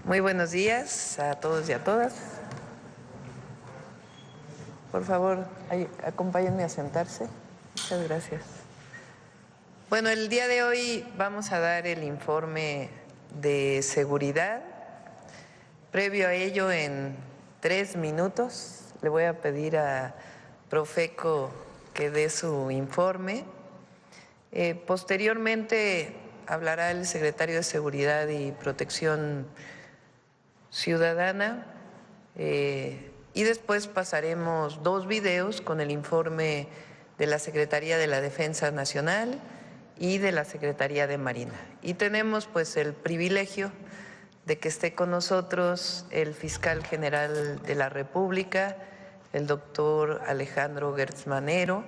Muy buenos días a todos y a todas. Por favor, acompáñenme a sentarse. Muchas gracias. Bueno, el día de hoy vamos a dar el informe de seguridad. Previo a ello, en 3 minutos, le voy a pedir a Profeco que dé su informe. Posteriormente hablará el secretario de Seguridad y Protección Ciudadana y después pasaremos 2 videos con el informe de la Secretaría de la Defensa Nacional y de la Secretaría de Marina. Y tenemos pues el privilegio de que esté con nosotros el fiscal general de la República, el doctor Alejandro Gertz Manero.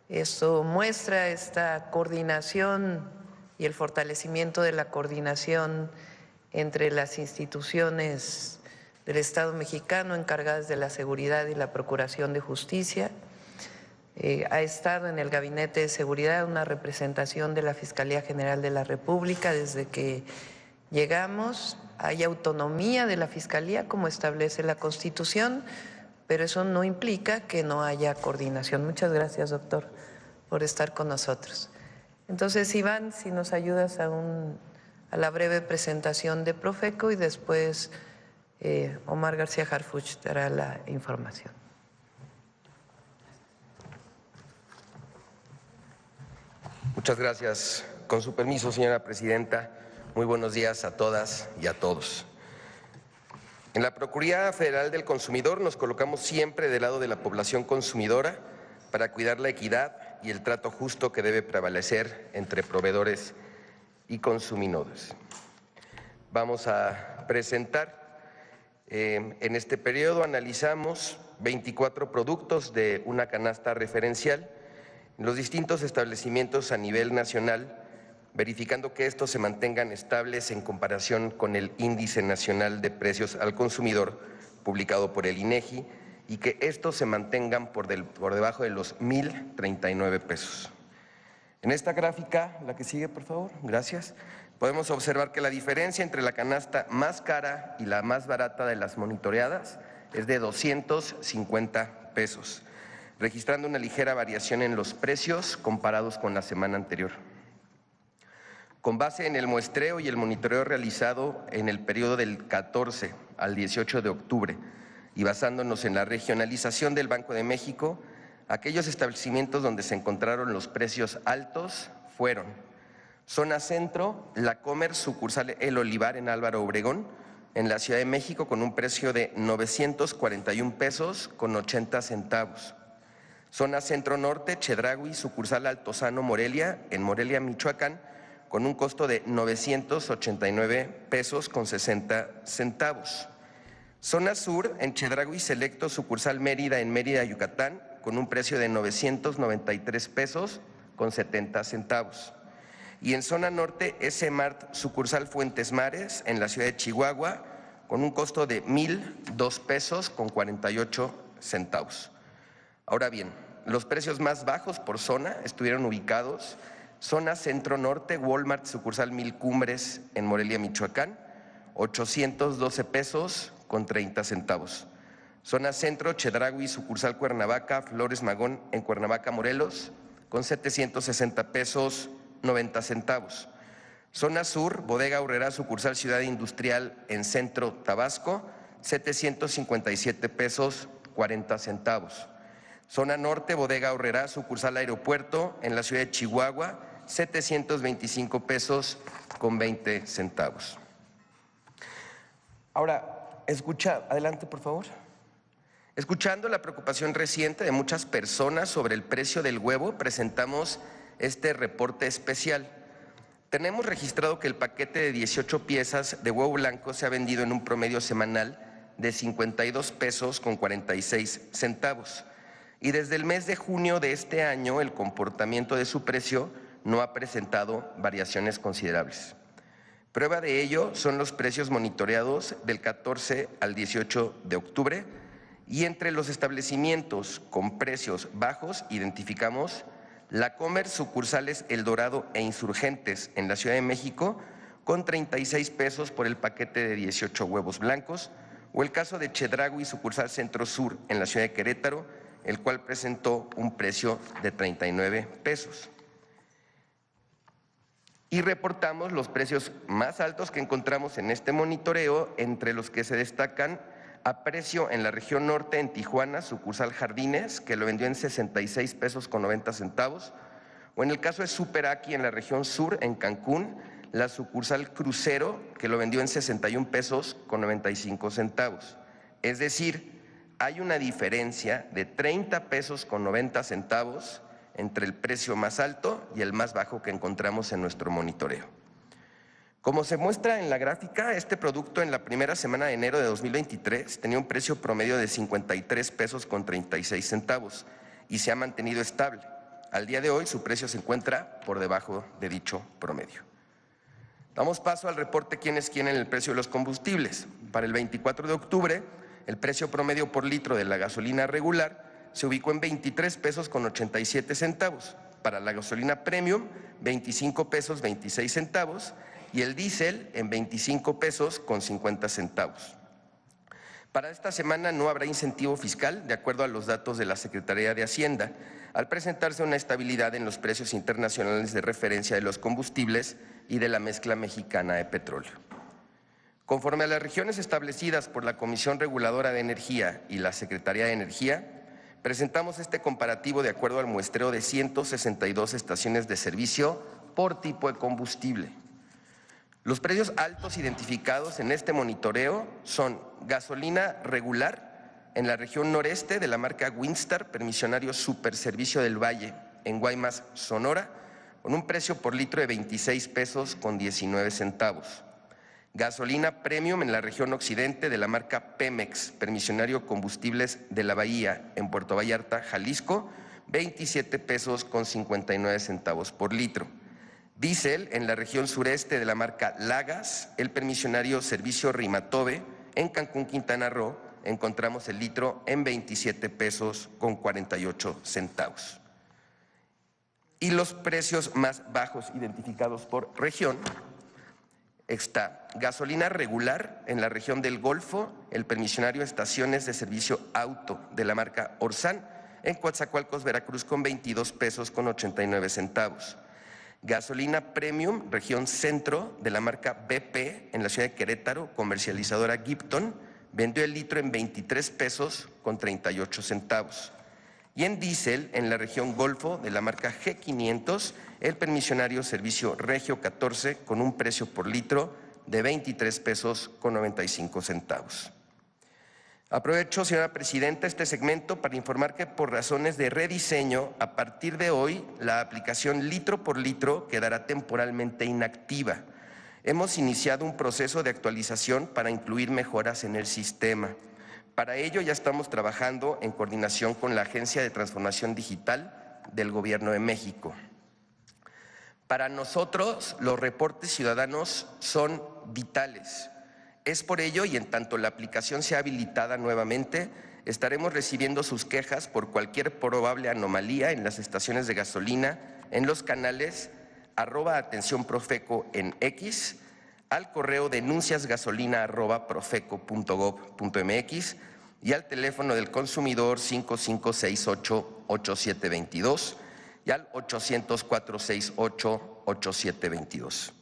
Esto muestra esta coordinación y el fortalecimiento de la coordinación entre las instituciones del Estado mexicano encargadas de la seguridad y la procuración de justicia. Ha estado en el Gabinete de Seguridad una representación de la Fiscalía General de la República desde que llegamos. Hay autonomía de la Fiscalía como establece la Constitución, pero eso no implica que no haya coordinación. Muchas gracias, doctor, por estar con nosotros. Entonces, Iván, si nos ayudas a la breve presentación de Profeco y después Omar García Harfuch dará la información. Muchas gracias. Con su permiso, señora presidenta, muy buenos días a todas y a todos. En la Procuraduría Federal del Consumidor nos colocamos siempre del lado de la población consumidora para cuidar la equidad y el trato justo que debe prevalecer entre proveedores y consumidores. Vamos a presentar, en este periodo analizamos 24 productos de una canasta referencial en los distintos establecimientos a nivel nacional, verificando que estos se mantengan estables en comparación con el Índice Nacional de Precios al Consumidor publicado por el INEGI y que estos se mantengan por debajo de los 1,039 pesos. En esta gráfica, la que sigue, por favor, gracias, podemos observar que la diferencia entre la canasta más cara y la más barata de las monitoreadas es de 250 pesos, registrando una ligera variación en los precios comparados con la semana anterior. Con base en el muestreo y el monitoreo realizado en el periodo del 14 al 18 de octubre y basándonos en la regionalización del Banco de México, aquellos establecimientos donde se encontraron los precios altos fueron Zona Centro, La Comer, sucursal El Olivar en Álvaro Obregón, en la Ciudad de México, con un precio de 941 pesos con 80 centavos. Zona Centro Norte, Chedraui, sucursal Altozano Morelia, en Morelia, Michoacán, con un costo de 989 pesos con 60 centavos. Zona Sur, en Chedraui Selecto, sucursal Mérida, en Mérida, Yucatán, con un precio de 993 pesos con 70 centavos. Y en Zona Norte, S-Mart, sucursal Fuentes Mares, en la ciudad de Chihuahua, con un costo de 1,002 pesos con 48 centavos. Ahora bien, los precios más bajos por zona estuvieron ubicados: Zona Centro Norte, Walmart, sucursal Mil Cumbres, en Morelia, Michoacán, 812 pesos con 30 centavos. Zona Centro, Chedraui, sucursal Cuernavaca, Flores Magón, en Cuernavaca, Morelos, con 760 pesos 90 centavos. Zona Sur, Bodega Aurrerá, sucursal Ciudad Industrial, en Centro, Tabasco, 757 pesos 40 centavos. Zona Norte, Bodega Aurrerá, sucursal Aeropuerto, en la ciudad de Chihuahua, 725 pesos con 20 centavos. Ahora, adelante, por favor. Escuchando la preocupación reciente de muchas personas sobre el precio del huevo, presentamos este reporte especial. Tenemos registrado que el paquete de 18 piezas de huevo blanco se ha vendido en un promedio semanal de 52 pesos con 46 centavos. Y desde el mes de junio de este año, el comportamiento de su precio no ha presentado variaciones considerables. Prueba de ello son los precios monitoreados del 14 al 18 de octubre, y entre los establecimientos con precios bajos identificamos La Comer, sucursales El Dorado e Insurgentes, en la Ciudad de México, con 36 pesos por el paquete de 18 huevos blancos, o el caso de Chedraui, sucursal Centro Sur en la ciudad de Querétaro, el cual presentó un precio de 39 pesos. Y reportamos los precios más altos que encontramos en este monitoreo, entre los que se destacan a precio en la región norte, en Tijuana, sucursal Jardines, que lo vendió en 66 pesos con 90 centavos, o en el caso de Superaqui en la región sur, en Cancún, la sucursal Crucero, que lo vendió en 61 pesos con 95 centavos. Es decir, hay una diferencia de 30 pesos con 90 centavos entre el precio más alto y el más bajo que encontramos en nuestro monitoreo. Como se muestra en la gráfica, este producto en la primera semana de enero de 2023 tenía un precio promedio de 53 pesos con 36 centavos y se ha mantenido estable. Al día de hoy su precio se encuentra por debajo de dicho promedio. Damos paso al reporte quién es quién en el precio de los combustibles. Para el 24 de octubre, el precio promedio por litro de la gasolina regular se ubicó en 23 pesos con 87 centavos. Para la gasolina premium, 25 pesos 26 centavos y el diésel en 25 pesos con 50 centavos. Para esta semana no habrá incentivo fiscal, de acuerdo a los datos de la Secretaría de Hacienda, al presentarse una estabilidad en los precios internacionales de referencia de los combustibles y de la mezcla mexicana de petróleo. Conforme a las regiones establecidas por la Comisión Reguladora de Energía y la Secretaría de Energía, presentamos este comparativo de acuerdo al muestreo de 162 estaciones de servicio por tipo de combustible. Los precios altos identificados en este monitoreo son gasolina regular en la región noreste de la marca Winstar, permisionario Super Servicio del Valle, en Guaymas, Sonora, con un precio por litro de 26 pesos con 19 centavos. Gasolina premium en la región occidente de la marca Pemex, permisionario Combustibles de la Bahía, en Puerto Vallarta, Jalisco, 27 pesos con 59 centavos por litro. Diésel en la región sureste de la marca Lagas, el permisionario Servicio Rimatobe, en Cancún, Quintana Roo, encontramos el litro en 27 pesos con 48 centavos. Y los precios más bajos identificados por región. Está gasolina regular en la región del Golfo, el permisionario Estaciones de Servicio Auto de la marca Orsan, en Coatzacoalcos, Veracruz, con 22 pesos con 89 centavos. Gasolina premium, región centro de la marca BP en la ciudad de Querétaro, comercializadora Gipton, vendió el litro en 23 pesos con 38 centavos. Y en diésel, en la región Golfo de la marca G500, el permisionario Servicio Regio 14 con un precio por litro de 23 pesos con 95 centavos. Aprovecho, señora presidenta, este segmento para informar que por razones de rediseño, a partir de hoy, la aplicación litro por litro quedará temporalmente inactiva. Hemos iniciado un proceso de actualización para incluir mejoras en el sistema. Para ello ya estamos trabajando en coordinación con la Agencia de Transformación Digital del Gobierno de México. Para nosotros, los reportes ciudadanos son vitales. Es por ello, y en tanto la aplicación sea habilitada nuevamente, estaremos recibiendo sus quejas por cualquier probable anomalía en las estaciones de gasolina, en los canales @atenciónprofeco en X, al correo denunciasgasolina@profeco.gov.mx y al teléfono del consumidor 5568-8722 y al 800-468-8722.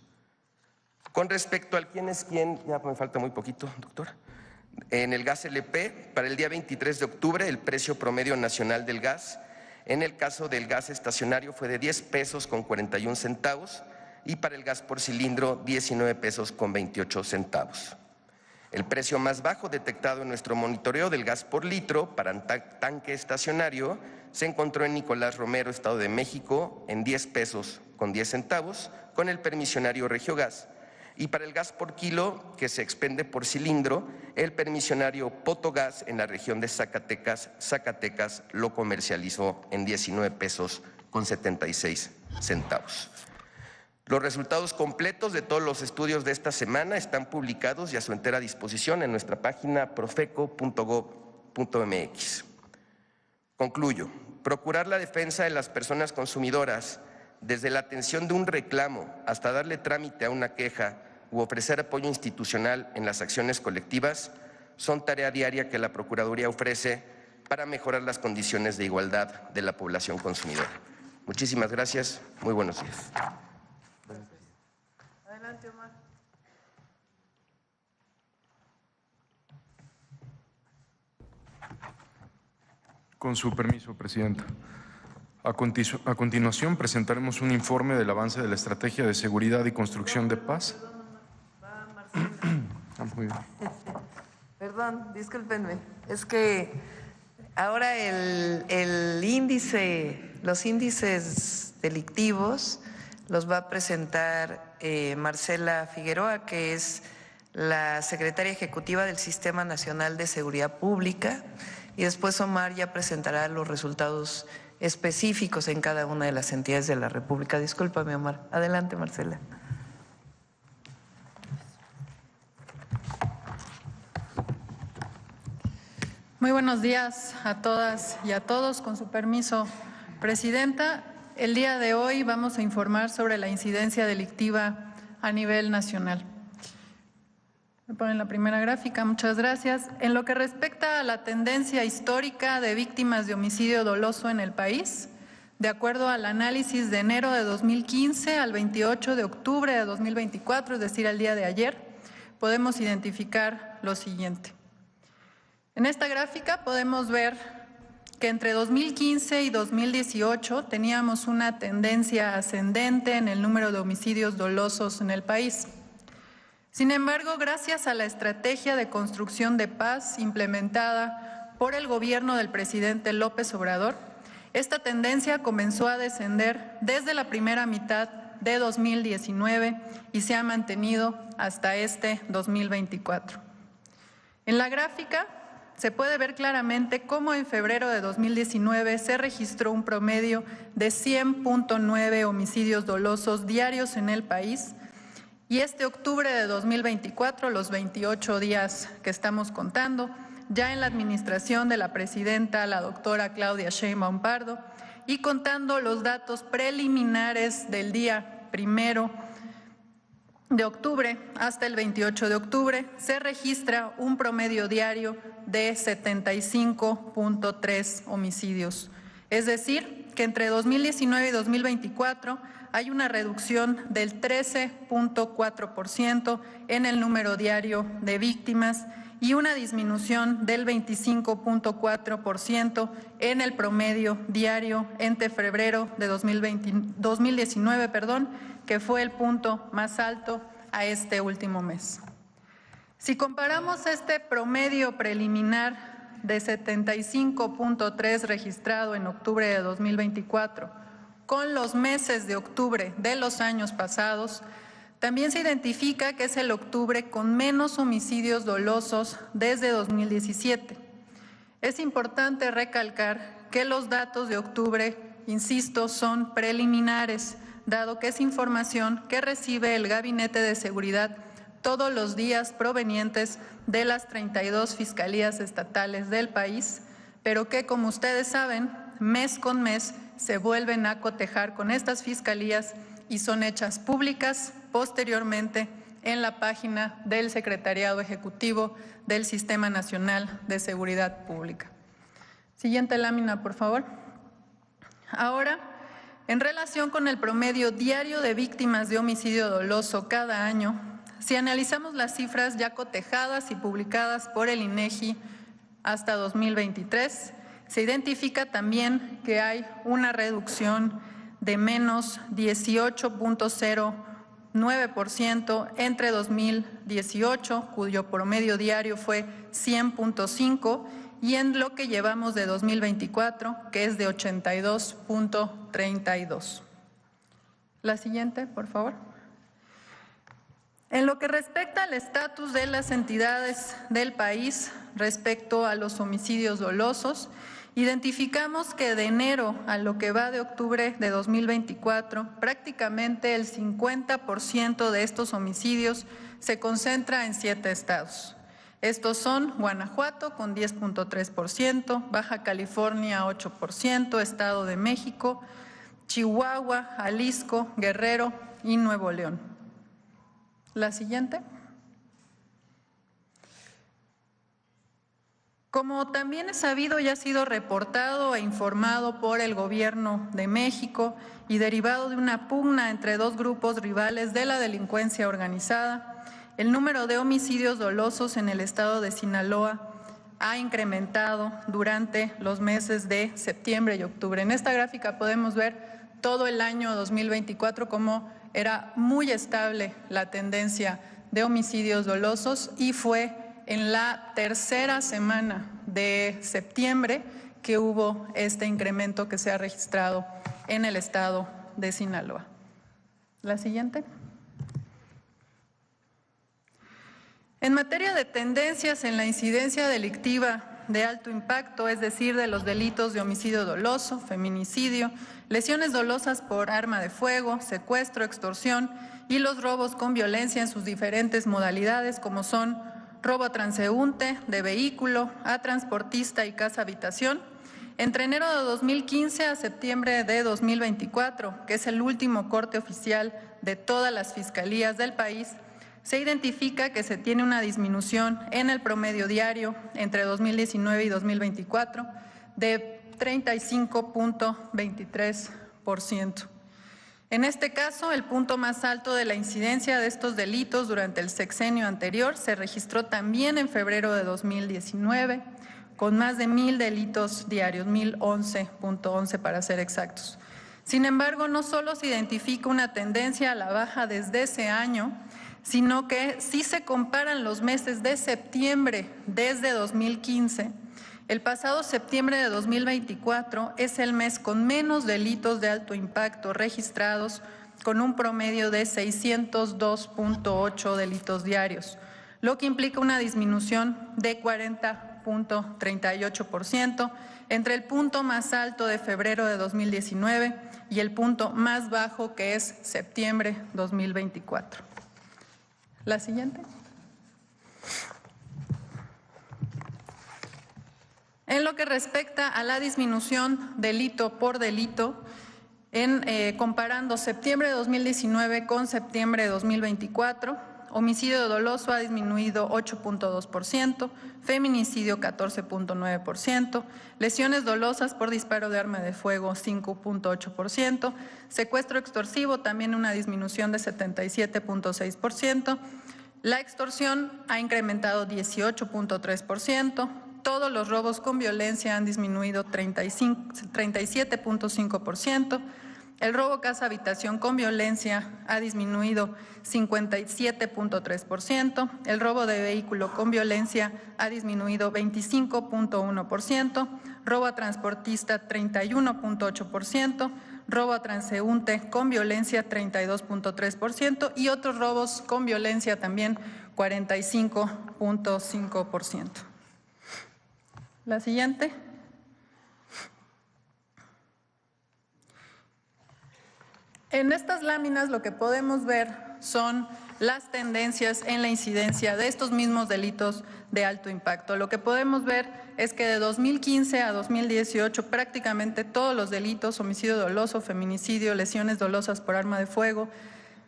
Con respecto al quién es quién, ya me falta muy poquito, doctor. En el gas LP, para el día 23 de octubre, el precio promedio nacional del gas, en el caso del gas estacionario, fue de 10 pesos con 41 centavos y para el gas por cilindro, 19 pesos con 28 centavos. El precio más bajo detectado en nuestro monitoreo del gas por litro para tanque estacionario se encontró en Nicolás Romero, Estado de México, en 10 pesos con 10 centavos, con el permisionario Regiogas. Y para el gas por kilo que se expende por cilindro, el permisionario Potogas en la región de Zacatecas lo comercializó en 19 pesos con 76 centavos. Los resultados completos de todos los estudios de esta semana están publicados y a su entera disposición en nuestra página profeco.gov.mx. Concluyo. Procurar la defensa de las personas consumidoras, desde la atención de un reclamo hasta darle trámite a una queja, u ofrecer apoyo institucional en las acciones colectivas son tarea diaria que la Procuraduría ofrece para mejorar las condiciones de igualdad de la población consumidora. Muchísimas gracias. Muy buenos días. Adelante, Omar. Con su permiso, Presidenta. A continuación, presentaremos un informe del avance de la Estrategia de Seguridad y Construcción de Paz. Muy bien. Perdón, discúlpenme. Es que ahora los índices delictivos los va a presentar Marcela Figueroa, que es la secretaria ejecutiva del Sistema Nacional de Seguridad Pública, y después Omar ya presentará los resultados específicos en cada una de las entidades de la República. Discúlpame, Omar. Adelante, Marcela. Muy buenos días a todas y a todos. Con su permiso, Presidenta, el día de hoy vamos a informar sobre la incidencia delictiva a nivel nacional. Me ponen la primera gráfica, muchas gracias. En lo que respecta a la tendencia histórica de víctimas de homicidio doloso en el país, de acuerdo al análisis de enero de 2015 al 28 de octubre de 2024, es decir, al día de ayer, podemos identificar lo siguiente. En esta gráfica podemos ver que entre 2015 y 2018 teníamos una tendencia ascendente en el número de homicidios dolosos en el país. Sin embargo, gracias a la estrategia de construcción de paz implementada por el gobierno del presidente López Obrador, esta tendencia comenzó a descender desde la primera mitad de 2019 y se ha mantenido hasta este 2024. En la gráfica se puede ver claramente cómo en febrero de 2019 se registró un promedio de 100.9 homicidios dolosos diarios en el país, y este octubre de 2024, los 28 días que estamos contando, ya en la administración de la presidenta, la doctora Claudia Sheinbaum Pardo, y contando los datos preliminares del día 1 de octubre hasta el 28 de octubre, se registra un promedio diario de 75.3 homicidios. Es decir, que entre 2019 y 2024 hay una reducción del 13.4% en el número diario de víctimas y una disminución del 25.4% en el promedio diario entre febrero de 2019, que fue el punto más alto a este último mes. Si comparamos este promedio preliminar de 75.3 registrado en octubre de 2024 con los meses de octubre de los años pasados, también se identifica que es el octubre con menos homicidios dolosos desde 2017. Es importante recalcar que los datos de octubre, insisto, son preliminares, dado que es información que recibe el Gabinete de Seguridad todos los días provenientes de las 32 fiscalías estatales del país, pero que, como ustedes saben, mes con mes se vuelven a cotejar con estas fiscalías y son hechas públicas posteriormente en la página del Secretariado Ejecutivo del Sistema Nacional de Seguridad Pública. Siguiente lámina, por favor. Ahora, en relación con el promedio diario de víctimas de homicidio doloso cada año, si analizamos las cifras ya cotejadas y publicadas por el INEGI hasta 2023, se identifica también que hay una reducción de menos 18.09% entre 2018, cuyo promedio diario fue 100.5, y en lo que llevamos de 2024, que es de 82.32. La siguiente, por favor. En lo que respecta al estatus de las entidades del país respecto a los homicidios dolosos, identificamos que de enero a lo que va de octubre de 2024, prácticamente el 50% de estos homicidios se concentra en 7 estados. Estos son Guanajuato con 10.3%, Baja California 8%, Estado de México, Chihuahua, Jalisco, Guerrero y Nuevo León. La siguiente. Como también es sabido y ha sido reportado e informado por el Gobierno de México y derivado de una pugna entre dos grupos rivales de la delincuencia organizada, el número de homicidios dolosos en el estado de Sinaloa ha incrementado durante los meses de septiembre y octubre. En esta gráfica podemos ver todo el año 2024 cómo era muy estable la tendencia de homicidios dolosos y fue en la tercera semana de septiembre que hubo este incremento que se ha registrado en el estado de Sinaloa. La siguiente. En materia de tendencias en la incidencia delictiva de alto impacto, es decir, de los delitos de homicidio doloso, feminicidio, lesiones dolosas por arma de fuego, secuestro, extorsión y los robos con violencia en sus diferentes modalidades, como son robo a transeúnte, de vehículo, a transportista y casa habitación. Entre enero de 2015 a septiembre de 2024, que es el último corte oficial de todas las fiscalías del país, se identifica que se tiene una disminución en el promedio diario entre 2019 y 2024 de 35.23%. En este caso, el punto más alto de la incidencia de estos delitos durante el sexenio anterior se registró también en febrero de 2019, con más de 1,000 delitos diarios, 1,011.11 para ser exactos. Sin embargo, no solo se identifica una tendencia a la baja desde ese año, sino que si se comparan los meses de septiembre desde 2015, el pasado septiembre de 2024 es el mes con menos delitos de alto impacto registrados, con un promedio de 602.8 delitos diarios, lo que implica una disminución de 40.38% entre el punto más alto de febrero de 2019 y el punto más bajo, que es septiembre 2024. La siguiente. En lo que respecta a la disminución delito por delito, comparando septiembre de 2019 con septiembre de 2024, homicidio doloso ha disminuido 8.2%, feminicidio 14.9%, lesiones dolosas por disparo de arma de fuego 5.8%, secuestro extorsivo también una disminución de 77.6%, la extorsión ha incrementado 18.3%, todos los robos con violencia han disminuido 37.5%, el robo casa habitación con violencia ha disminuido 57.3%, el robo de vehículo con violencia ha disminuido 25.1%, robo a transportista 31.8%, robo a transeúnte con violencia 32.3% y otros robos con violencia también 45.5%. La siguiente. En estas láminas lo que podemos ver son las tendencias en la incidencia de estos mismos delitos de alto impacto. Lo que podemos ver es que de 2015 a 2018 prácticamente todos los delitos, homicidio doloso, feminicidio, lesiones dolosas por arma de fuego,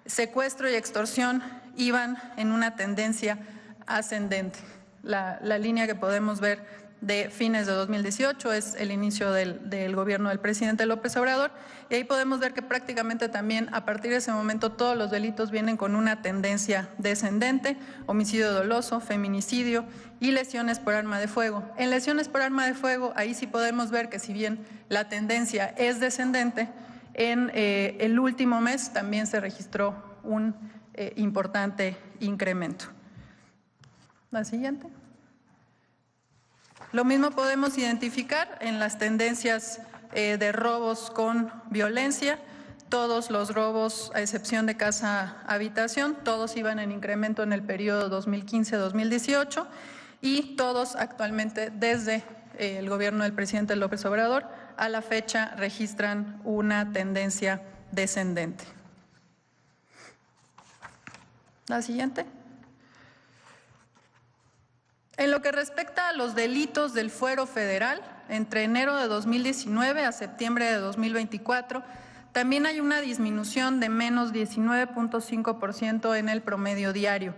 secuestro y extorsión, iban en una tendencia ascendente. La línea que podemos ver de fines de 2018 es el inicio del gobierno del presidente López Obrador, y ahí podemos ver que prácticamente también a partir de ese momento todos los delitos vienen con una tendencia descendente: homicidio doloso, feminicidio y lesiones por arma de fuego. En lesiones por arma de fuego, ahí sí podemos ver que si bien la tendencia es descendente, en el último mes también se registró un importante incremento. La siguiente. Lo mismo podemos identificar en las tendencias de robos con violencia. Todos los robos, a excepción de casa habitación, todos iban en incremento en el periodo 2015-2018 y todos actualmente desde el gobierno del presidente López Obrador a la fecha registran una tendencia descendente. La siguiente. En lo que respecta a los delitos del fuero federal, entre enero de 2019 a septiembre de 2024, También hay una disminución de menos 19.5% en el promedio diario.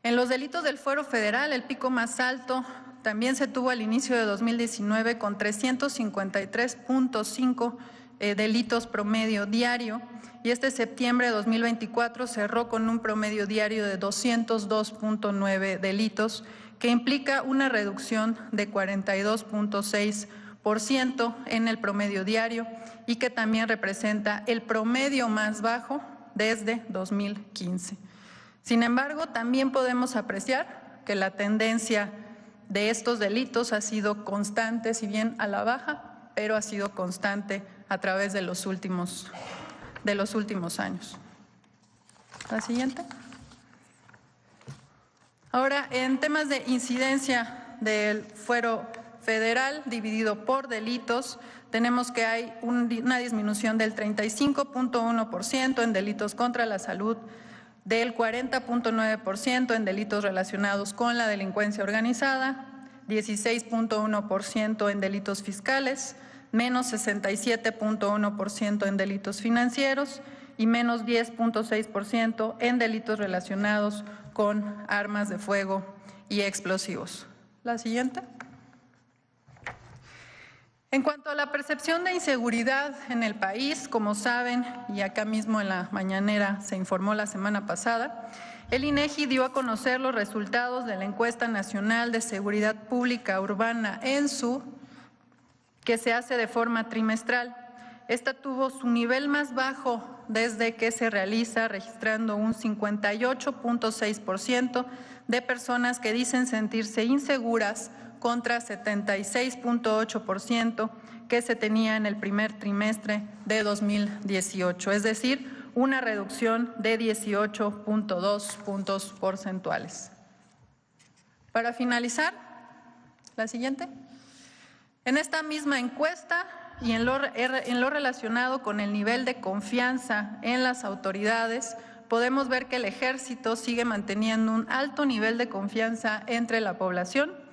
En los delitos del fuero federal, el pico más alto también se tuvo al inicio de 2019 con 353.5 delitos promedio diario, y este septiembre de 2024 cerró con un promedio diario de 202.9 delitos, que implica una reducción de 42.6% en el promedio diario y que también representa el promedio más bajo desde 2015. Sin embargo, también podemos apreciar que la tendencia de estos delitos ha sido constante, si bien a la baja, pero ha sido constante a través de los últimos años. La siguiente. Ahora, en temas de incidencia del fuero federal dividido por delitos, tenemos que hay una disminución del 35.1% en delitos contra la salud, del 40.9% en delitos relacionados con la delincuencia organizada, 16.1% en delitos fiscales, menos 67.1% en delitos financieros y menos 10.6% en delitos relacionados con armas de fuego y explosivos. La siguiente. En cuanto a la percepción de inseguridad en el país, como saben, y acá mismo en la mañanera se informó la semana pasada, el INEGI dio a conocer los resultados de la Encuesta Nacional de Seguridad Pública Urbana ENSU, que se hace de forma trimestral. Esta tuvo su nivel más bajo desde que se realiza, registrando un 58.6% de personas que dicen sentirse inseguras contra 76.8% que se tenía en el primer trimestre de 2018, es decir, una reducción de 18.2 puntos porcentuales. Para finalizar, la siguiente. En esta misma encuesta y en lo relacionado con el nivel de confianza en las autoridades, podemos ver que el Ejército sigue manteniendo un alto nivel de confianza entre la población,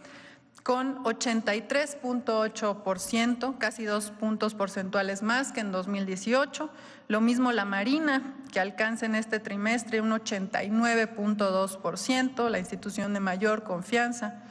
con 83.8%, casi 2 puntos porcentuales más que en 2018. Lo mismo la Marina, que alcanza en este trimestre un 89.2%, la institución de mayor confianza,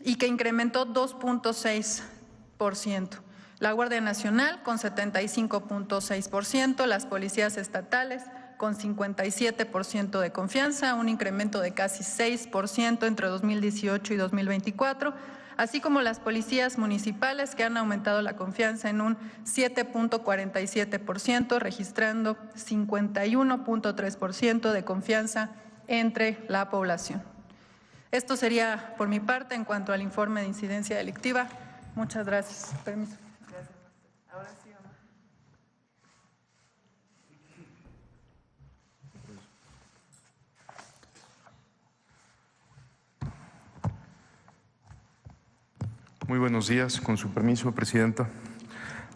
y que incrementó 2.6%. La Guardia Nacional con 75.6%, las policías estatales con 57% de confianza, un incremento de casi 6% entre 2018 y 2024, así como las policías municipales, que han aumentado la confianza en un 7.47%, registrando 51.3% de confianza entre la población. Esto sería por mi parte en cuanto al informe de incidencia delictiva. Muchas gracias. Permiso. Gracias. Ahora sí, Omar. Muy buenos días, con su permiso, Presidenta.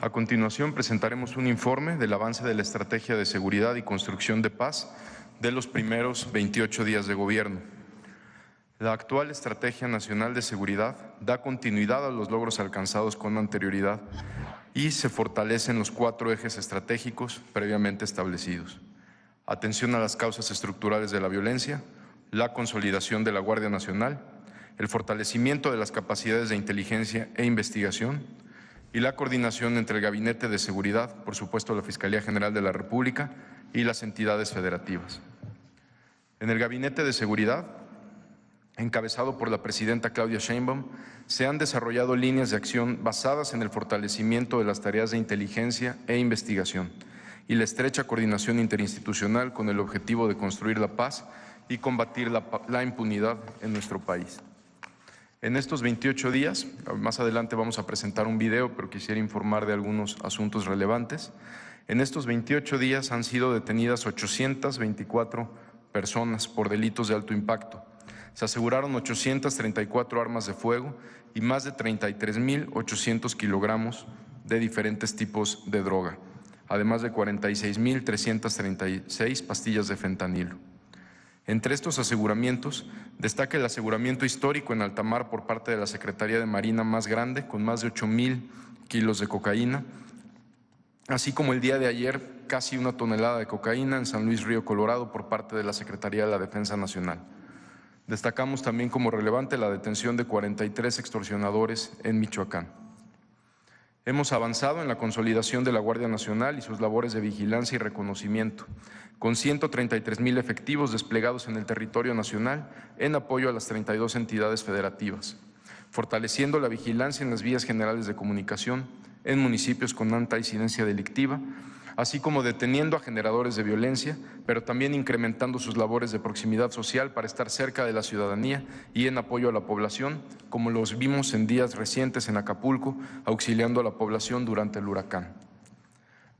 A continuación presentaremos un informe del avance de la Estrategia de Seguridad y Construcción de Paz de los primeros 28 días de gobierno. La actual Estrategia Nacional de Seguridad da continuidad a los logros alcanzados con anterioridad y se fortalecen los 4 ejes estratégicos previamente establecidos: atención a las causas estructurales de la violencia, la consolidación de la Guardia Nacional, el fortalecimiento de las capacidades de inteligencia e investigación y la coordinación entre el Gabinete de Seguridad, por supuesto la Fiscalía General de la República y las entidades federativas. En el Gabinete de Seguridad, encabezado por la presidenta Claudia Sheinbaum, se han desarrollado líneas de acción basadas en el fortalecimiento de las tareas de inteligencia e investigación y la estrecha coordinación interinstitucional con el objetivo de construir la paz y combatir la impunidad en nuestro país. En estos 28 días, más adelante vamos a presentar un video, pero quisiera informar de algunos asuntos relevantes. En estos 28 días han sido detenidas 824 personas por delitos de alto impacto. Se aseguraron 834 armas de fuego y más de 33.800 kilogramos de diferentes tipos de droga, además de 46.336 pastillas de fentanilo. Entre estos aseguramientos, destaca el aseguramiento histórico en alta mar por parte de la Secretaría de Marina más grande, con más de 8.000 kilos de cocaína, así como el día de ayer casi 1 tonelada de cocaína en San Luis Río Colorado por parte de la Secretaría de la Defensa Nacional. Destacamos también como relevante la detención de 43 extorsionadores en Michoacán. Hemos avanzado en la consolidación de la Guardia Nacional y sus labores de vigilancia y reconocimiento, con 133,000 efectivos desplegados en el territorio nacional en apoyo a las 32 entidades federativas, fortaleciendo la vigilancia en las vías generales de comunicación en municipios con alta incidencia delictiva, así como deteniendo a generadores de violencia, pero también incrementando sus labores de proximidad social para estar cerca de la ciudadanía y en apoyo a la población, como los vimos en días recientes en Acapulco, auxiliando a la población durante el huracán.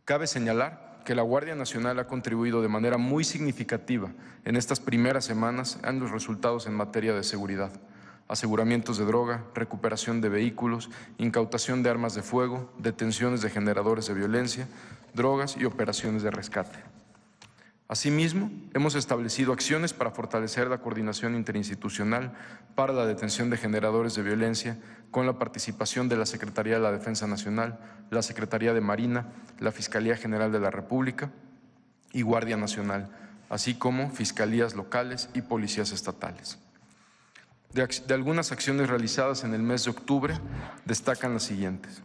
Cabe señalar que la Guardia Nacional ha contribuido de manera muy significativa en estas primeras semanas en los resultados en materia de seguridad: aseguramientos de droga, recuperación de vehículos, incautación de armas de fuego, detenciones de generadores de violencia, drogas y operaciones de rescate. Asimismo, hemos establecido acciones para fortalecer la coordinación interinstitucional para la detención de generadores de violencia con la participación de la Secretaría de la Defensa Nacional, la Secretaría de Marina, la Fiscalía General de la República y Guardia Nacional, así como fiscalías locales y policías estatales. De algunas acciones realizadas en el mes de octubre destacan las siguientes.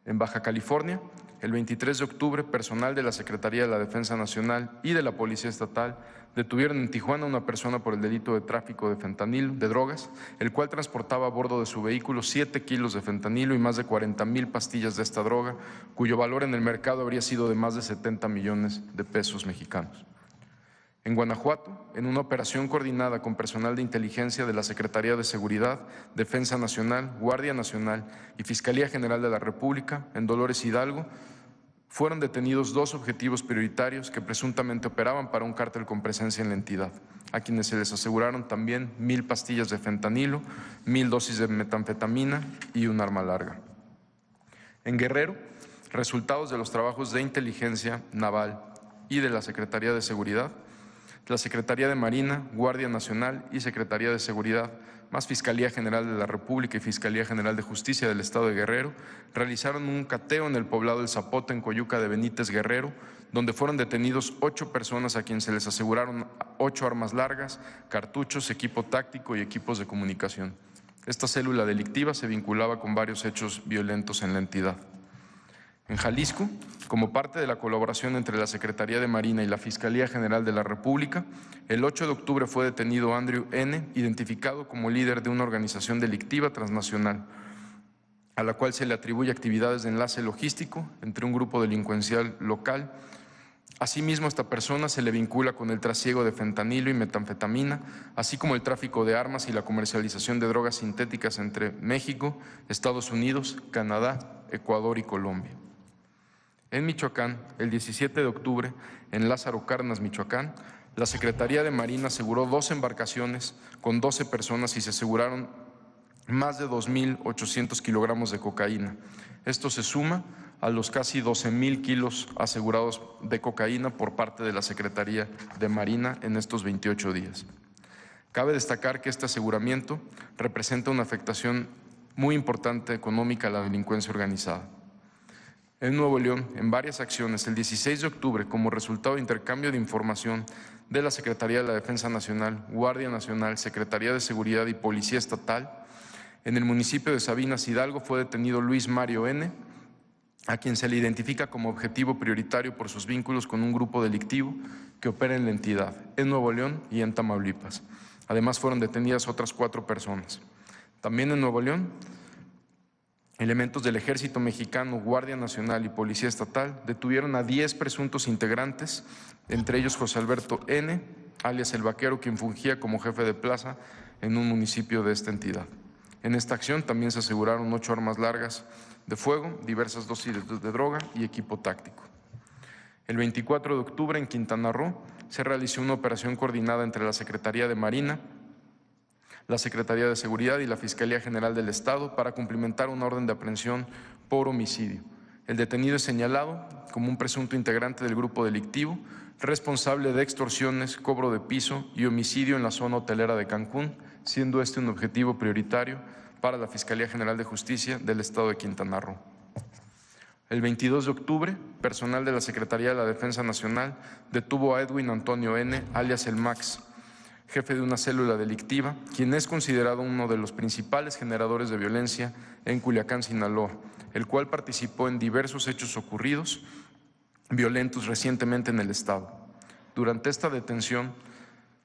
En Baja California, el 23 de octubre, personal de la Secretaría de la Defensa Nacional y de la Policía Estatal detuvieron en Tijuana a una persona por el delito de tráfico de fentanilo, de drogas, el cual transportaba a bordo de su vehículo 7 kilos de fentanilo y más de 40,000 pastillas de esta droga, cuyo valor en el mercado habría sido de más de 70 millones de pesos mexicanos. En Guanajuato, en una operación coordinada con personal de inteligencia de la Secretaría de Seguridad, Defensa Nacional, Guardia Nacional y Fiscalía General de la República, en Dolores Hidalgo, fueron detenidos 2 objetivos prioritarios que presuntamente operaban para un cártel con presencia en la entidad, a quienes se les aseguraron también 1,000 pastillas de fentanilo, 1,000 dosis de metanfetamina y un arma larga. En Guerrero, resultados de los trabajos de inteligencia naval y de la Secretaría de Seguridad, la Secretaría de Marina, Guardia Nacional y Secretaría de Seguridad, más Fiscalía General de la República y Fiscalía General de Justicia del Estado de Guerrero, realizaron un cateo en el poblado El Zapote, en Coyuca de Benítez, Guerrero, donde fueron detenidos 8 personas a quienes se les aseguraron 8 armas largas, cartuchos, equipo táctico y equipos de comunicación. Esta célula delictiva se vinculaba con varios hechos violentos en la entidad. En Jalisco, como parte de la colaboración entre la Secretaría de Marina y la Fiscalía General de la República, el 8 de octubre fue detenido Andrew N., identificado como líder de una organización delictiva transnacional, a la cual se le atribuye actividades de enlace logístico entre un grupo delincuencial local. Asimismo, a esta persona se le vincula con el trasiego de fentanilo y metanfetamina, así como el tráfico de armas y la comercialización de drogas sintéticas entre México, Estados Unidos, Canadá, Ecuador y Colombia. En Michoacán, el 17 de octubre, en Lázaro Cárdenas, Michoacán, la Secretaría de Marina aseguró 2 embarcaciones con 12 personas y se aseguraron más de 2,800 kilogramos de cocaína. Esto se suma a los casi 12,000 kilos asegurados de cocaína por parte de la Secretaría de Marina en estos 28 días. Cabe destacar que este aseguramiento representa una afectación muy importante económica a la delincuencia organizada. En Nuevo León, en varias acciones, el 16 de octubre, como resultado de intercambio de información de la Secretaría de la Defensa Nacional, Guardia Nacional, Secretaría de Seguridad y Policía Estatal, en el municipio de Sabinas, Hidalgo, fue detenido Luis Mario N., a quien se le identifica como objetivo prioritario por sus vínculos con un grupo delictivo que opera en la entidad, en Nuevo León y en Tamaulipas. Además, fueron detenidas otras 4 personas. También en Nuevo León, elementos del Ejército Mexicano, Guardia Nacional y Policía Estatal detuvieron a 10 presuntos integrantes, entre ellos José Alberto N., alias El Vaquero, quien fungía como jefe de plaza en un municipio de esta entidad. En esta acción también se aseguraron 8 armas largas de fuego, diversas dosis de droga y equipo táctico. El 24 de octubre, en Quintana Roo, se realizó una operación coordinada entre la Secretaría de Marina, la Secretaría de Seguridad y la Fiscalía General del Estado para cumplimentar una orden de aprehensión por homicidio. El detenido es señalado como un presunto integrante del grupo delictivo, responsable de extorsiones, cobro de piso y homicidio en la zona hotelera de Cancún, siendo este un objetivo prioritario para la Fiscalía General de Justicia del Estado de Quintana Roo. El 22 de octubre, personal de la Secretaría de la Defensa Nacional detuvo a Edwin Antonio N., alias el Max, jefe de una célula delictiva, quien es considerado uno de los principales generadores de violencia en Culiacán, Sinaloa, el cual participó en diversos hechos ocurridos violentos recientemente en el estado. Durante esta detención,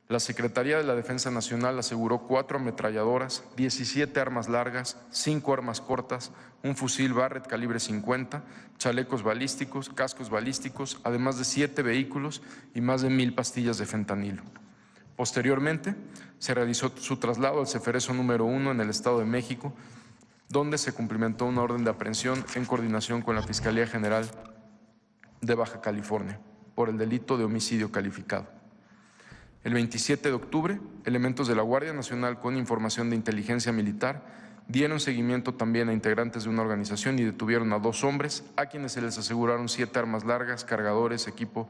la Secretaría de la Defensa Nacional aseguró 4 ametralladoras, 17 armas largas, 5 armas cortas, un fusil Barrett calibre 50, chalecos balísticos, cascos balísticos, además de 7 vehículos y más de 1,000 pastillas de fentanilo. Posteriormente, se realizó su traslado al Ceferezo número 1 en el Estado de México, donde se cumplimentó una orden de aprehensión en coordinación con la Fiscalía General de Baja California por el delito de homicidio calificado. El 27 de octubre, elementos de la Guardia Nacional con información de inteligencia militar dieron seguimiento también a integrantes de una organización y detuvieron a 2 hombres, a quienes se les aseguraron 7 armas largas, cargadores, equipo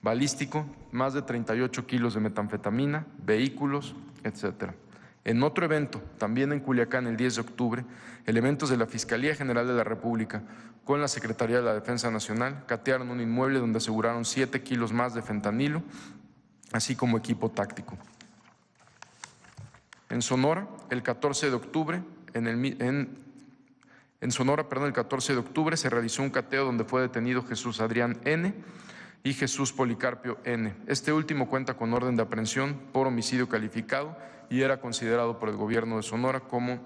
balístico, más de 38 kilos de metanfetamina, vehículos, etc. En otro evento, también en Culiacán, el 10 de octubre, elementos de la Fiscalía General de la República con la Secretaría de la Defensa Nacional catearon un inmueble donde aseguraron 7 kilos más de fentanilo, así como equipo táctico. En Sonora, el 14 de octubre, el 14 de octubre se realizó un cateo donde fue detenido Jesús Adrián N. y Jesús Policarpio N. Este último cuenta con orden de aprehensión por homicidio calificado y era considerado por el gobierno de Sonora como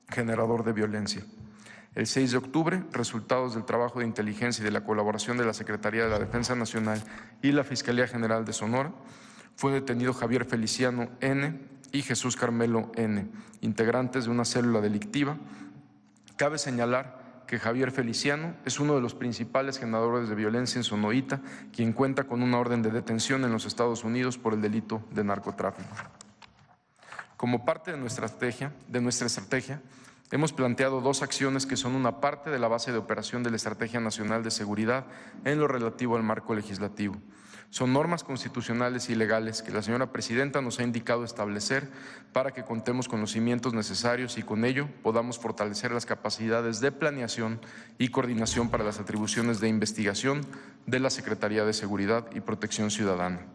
generador de violencia. El 6 de octubre, resultados del trabajo de inteligencia y de la colaboración de la Secretaría de la Defensa Nacional y la Fiscalía General de Sonora, fue detenido Javier Feliciano N. y Jesús Carmelo N., integrantes de una célula delictiva. Cabe señalar que Javier Feliciano es uno de los principales generadores de violencia en Sonoita, quien cuenta con una orden de detención en los Estados Unidos por el delito de narcotráfico. Como parte de nuestra estrategia, hemos planteado 2 acciones que son una parte de la base de operación de la Estrategia Nacional de Seguridad en lo relativo al marco legislativo. Son normas constitucionales y legales que la señora Presidenta nos ha indicado establecer para que contemos con los cimientos necesarios y con ello podamos fortalecer las capacidades de planeación y coordinación para las atribuciones de investigación de la Secretaría de Seguridad y Protección Ciudadana.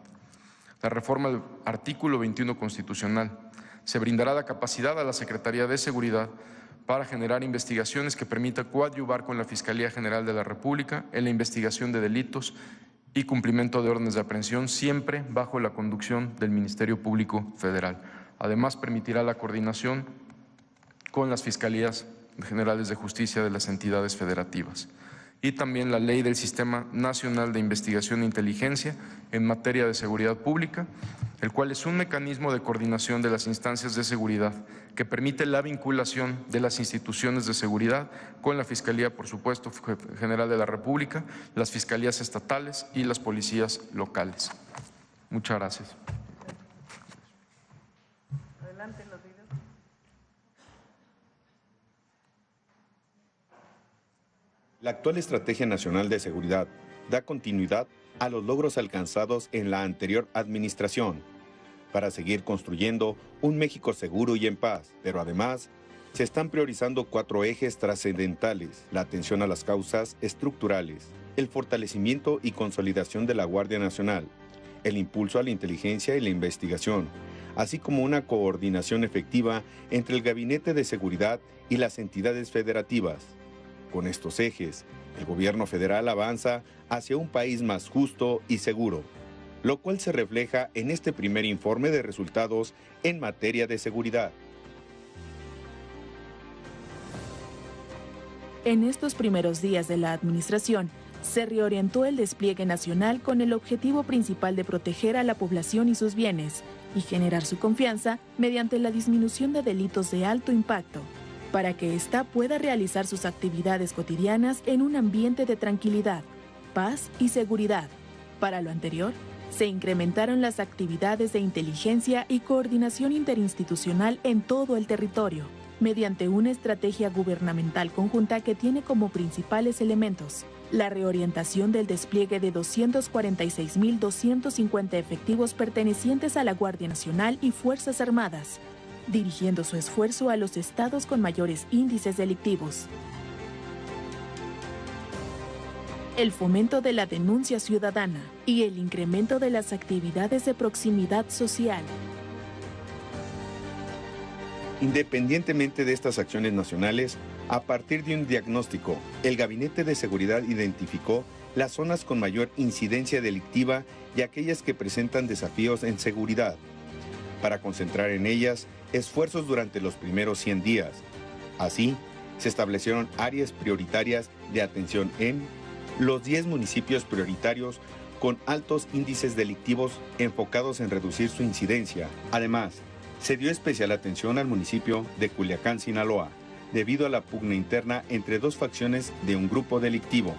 La reforma del artículo 21 constitucional. Se brindará la capacidad a la Secretaría de Seguridad para generar investigaciones que permita coadyuvar con la Fiscalía General de la República en la investigación de delitos y cumplimiento de órdenes de aprehensión, siempre bajo la conducción del Ministerio Público Federal. Además, permitirá la coordinación con las Fiscalías Generales de Justicia de las entidades federativas. Y también la Ley del Sistema Nacional de Investigación e Inteligencia en materia de seguridad pública, el cual es un mecanismo de coordinación de las instancias de seguridad que permite la vinculación de las instituciones de seguridad con la Fiscalía, por supuesto, General de la República, las fiscalías estatales y las policías locales. Muchas gracias. Adelante los videos. La actual Estrategia Nacional de Seguridad da continuidad a los logros alcanzados en la anterior administración para seguir construyendo un México seguro y en paz, pero además se están priorizando 4 ejes trascendentales: la atención a las causas estructurales, el fortalecimiento y consolidación de la Guardia Nacional, el impulso a la inteligencia y la investigación, así como una coordinación efectiva entre el Gabinete de Seguridad y las entidades federativas. Con estos ejes, el gobierno federal avanza hacia un país más justo y seguro, lo cual se refleja en este primer informe de resultados en materia de seguridad. En estos primeros días de la administración, se reorientó el despliegue nacional con el objetivo principal de proteger a la población y sus bienes y generar su confianza mediante la disminución de delitos de alto impacto, para que ésta pueda realizar sus actividades cotidianas en un ambiente de tranquilidad, paz y seguridad. Para lo anterior, se incrementaron las actividades de inteligencia y coordinación interinstitucional en todo el territorio, mediante una estrategia gubernamental conjunta que tiene como principales elementos la reorientación del despliegue de 246.250 efectivos pertenecientes a la Guardia Nacional y Fuerzas Armadas, dirigiendo su esfuerzo a los estados con mayores índices delictivos. el fomento de la denuncia ciudadana y el incremento de las actividades de proximidad social. Independientemente de estas acciones nacionales, a partir de un diagnóstico, el Gabinete de Seguridad identificó las zonas con mayor incidencia delictiva y aquellas que presentan desafíos en seguridad, para concentrar en ellas esfuerzos durante los primeros 100 días. Así, se establecieron áreas prioritarias de atención en los 10 municipios prioritarios con altos índices delictivos enfocados en reducir su incidencia. Además, se dio especial atención al municipio de Culiacán, Sinaloa, debido a la pugna interna entre dos facciones de un grupo delictivo.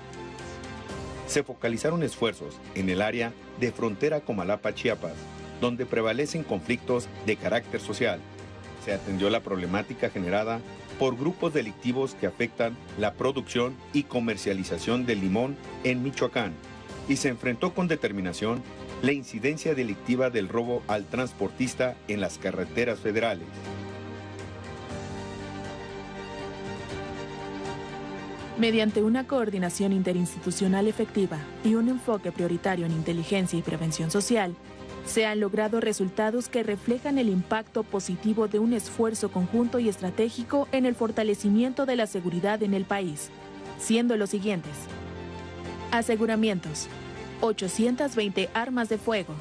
Se focalizaron esfuerzos en el área de frontera Comalapa, Chiapas, donde prevalecen conflictos de carácter social. Se atendió la problemática generada por grupos delictivos que afectan la producción y comercialización del limón en Michoacán, y se enfrentó con determinación la incidencia delictiva del robo al transportista en las carreteras federales. Mediante una coordinación interinstitucional efectiva y un enfoque prioritario en inteligencia y prevención social, se han logrado resultados que reflejan el impacto positivo de un esfuerzo conjunto y estratégico en el fortalecimiento de la seguridad en el país, siendo los siguientes: aseguramientos, 820 armas de fuego,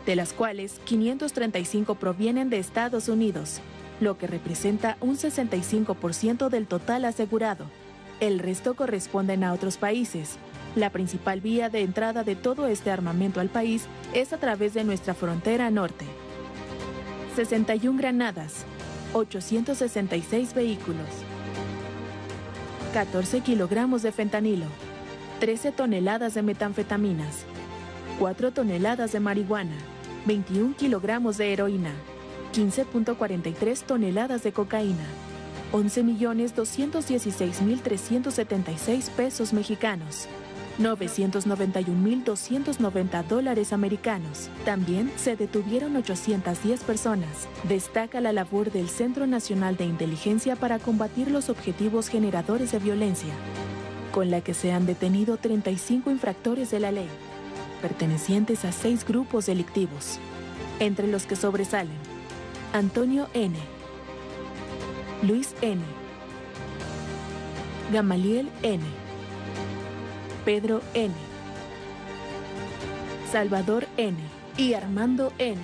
de las cuales 535 provienen de Estados Unidos, lo que representa un 65% del total asegurado. El resto corresponden a otros países. La principal vía de entrada de todo este armamento al país es a través de nuestra frontera norte. 61 granadas, 866 vehículos, 14 kilogramos de fentanilo, 13 toneladas de metanfetaminas, 4 toneladas de marihuana, 21 kilogramos de heroína, 15.43 toneladas de cocaína, 11.216.376 pesos mexicanos, 991.290 dólares americanos. También se detuvieron 810 personas. Destaca la labor del Centro Nacional de Inteligencia para combatir los objetivos generadores de violencia, con la que se han detenido 35 infractores de la ley, pertenecientes a 6 grupos delictivos, entre los que sobresalen Antonio N., Luis N., Gamaliel N., Pedro N., Salvador N. y Armando N.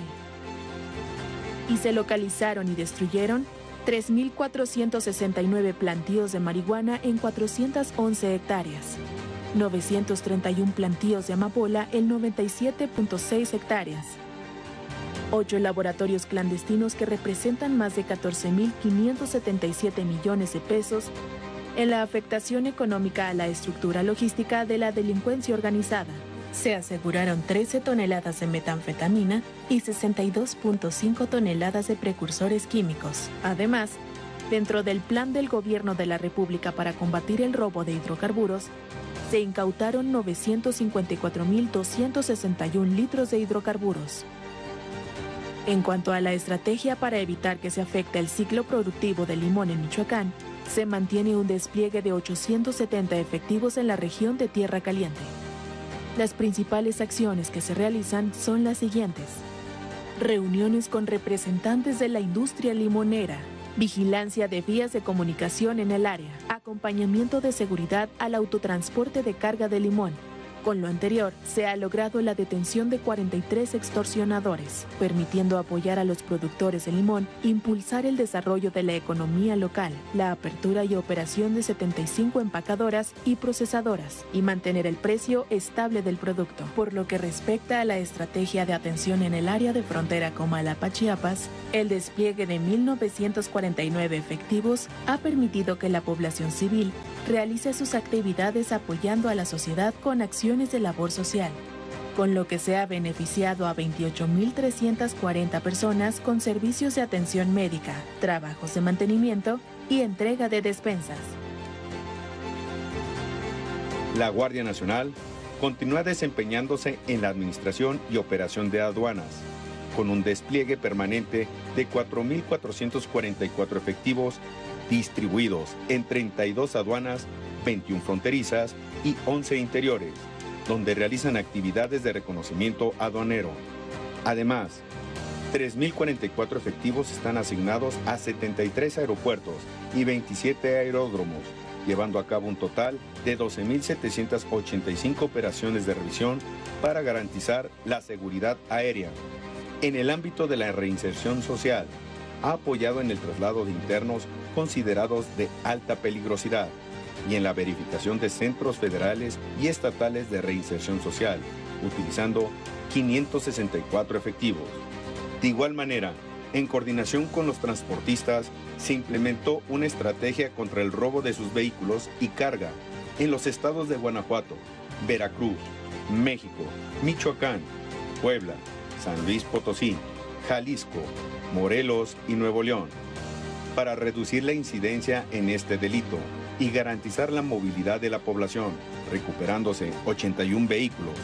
Y se localizaron y destruyeron 3.469 plantíos de marihuana en 411 hectáreas, 931 plantíos de amapola en 97.6 hectáreas, 8 laboratorios clandestinos que representan más de 14.577 millones de pesos en la afectación económica a la estructura logística de la delincuencia organizada. Se aseguraron 13 toneladas de metanfetamina y 62.5 toneladas de precursores químicos. Además, dentro del plan del Gobierno de la República para combatir el robo de hidrocarburos, se incautaron 954.261 litros de hidrocarburos. En cuanto a la estrategia para evitar que se afecte el ciclo productivo del limón en Michoacán, se mantiene un despliegue de 870 efectivos en la región de Tierra Caliente. Las principales acciones que se realizan son las siguientes: reuniones con representantes de la industria limonera, vigilancia de vías de comunicación en el área, acompañamiento de seguridad al autotransporte de carga de limón. Con lo anterior, se ha logrado la detención de 43 extorsionadores, permitiendo apoyar a los productores de limón, impulsar el desarrollo de la economía local, la apertura y operación de 75 empacadoras y procesadoras, y mantener el precio estable del producto. Por lo que respecta a la estrategia de atención en el área de frontera Comalapa, Chiapas, el despliegue de 1.949 efectivos ha permitido que la población civil realice sus actividades apoyando a la sociedad con acciones de labor social, con lo que se ha beneficiado a 28.340 personas con servicios de atención médica, trabajos de mantenimiento y entrega de despensas. La Guardia Nacional continúa desempeñándose en la administración y operación de aduanas, con un despliegue permanente de 4.444 efectivos distribuidos en 32 aduanas 21 fronterizas y 11 interiores, donde realizan actividades de reconocimiento aduanero. Además, 3.044 efectivos están asignados a 73 aeropuertos y 27 aeródromos, llevando a cabo un total de 12.785 operaciones de revisión para garantizar la seguridad aérea. En el ámbito de la reinserción social, ha apoyado en el traslado de internos considerados de alta peligrosidad y en la verificación de centros federales y estatales de reinserción social, utilizando 564 efectivos. De igual manera, en coordinación con los transportistas, se implementó una estrategia contra el robo de sus vehículos y carga en los estados de Guanajuato, Veracruz, México, Michoacán, Puebla, San Luis Potosí, Jalisco, Morelos y Nuevo León, para reducir la incidencia en este delito y garantizar la movilidad de la población, recuperándose 81 vehículos.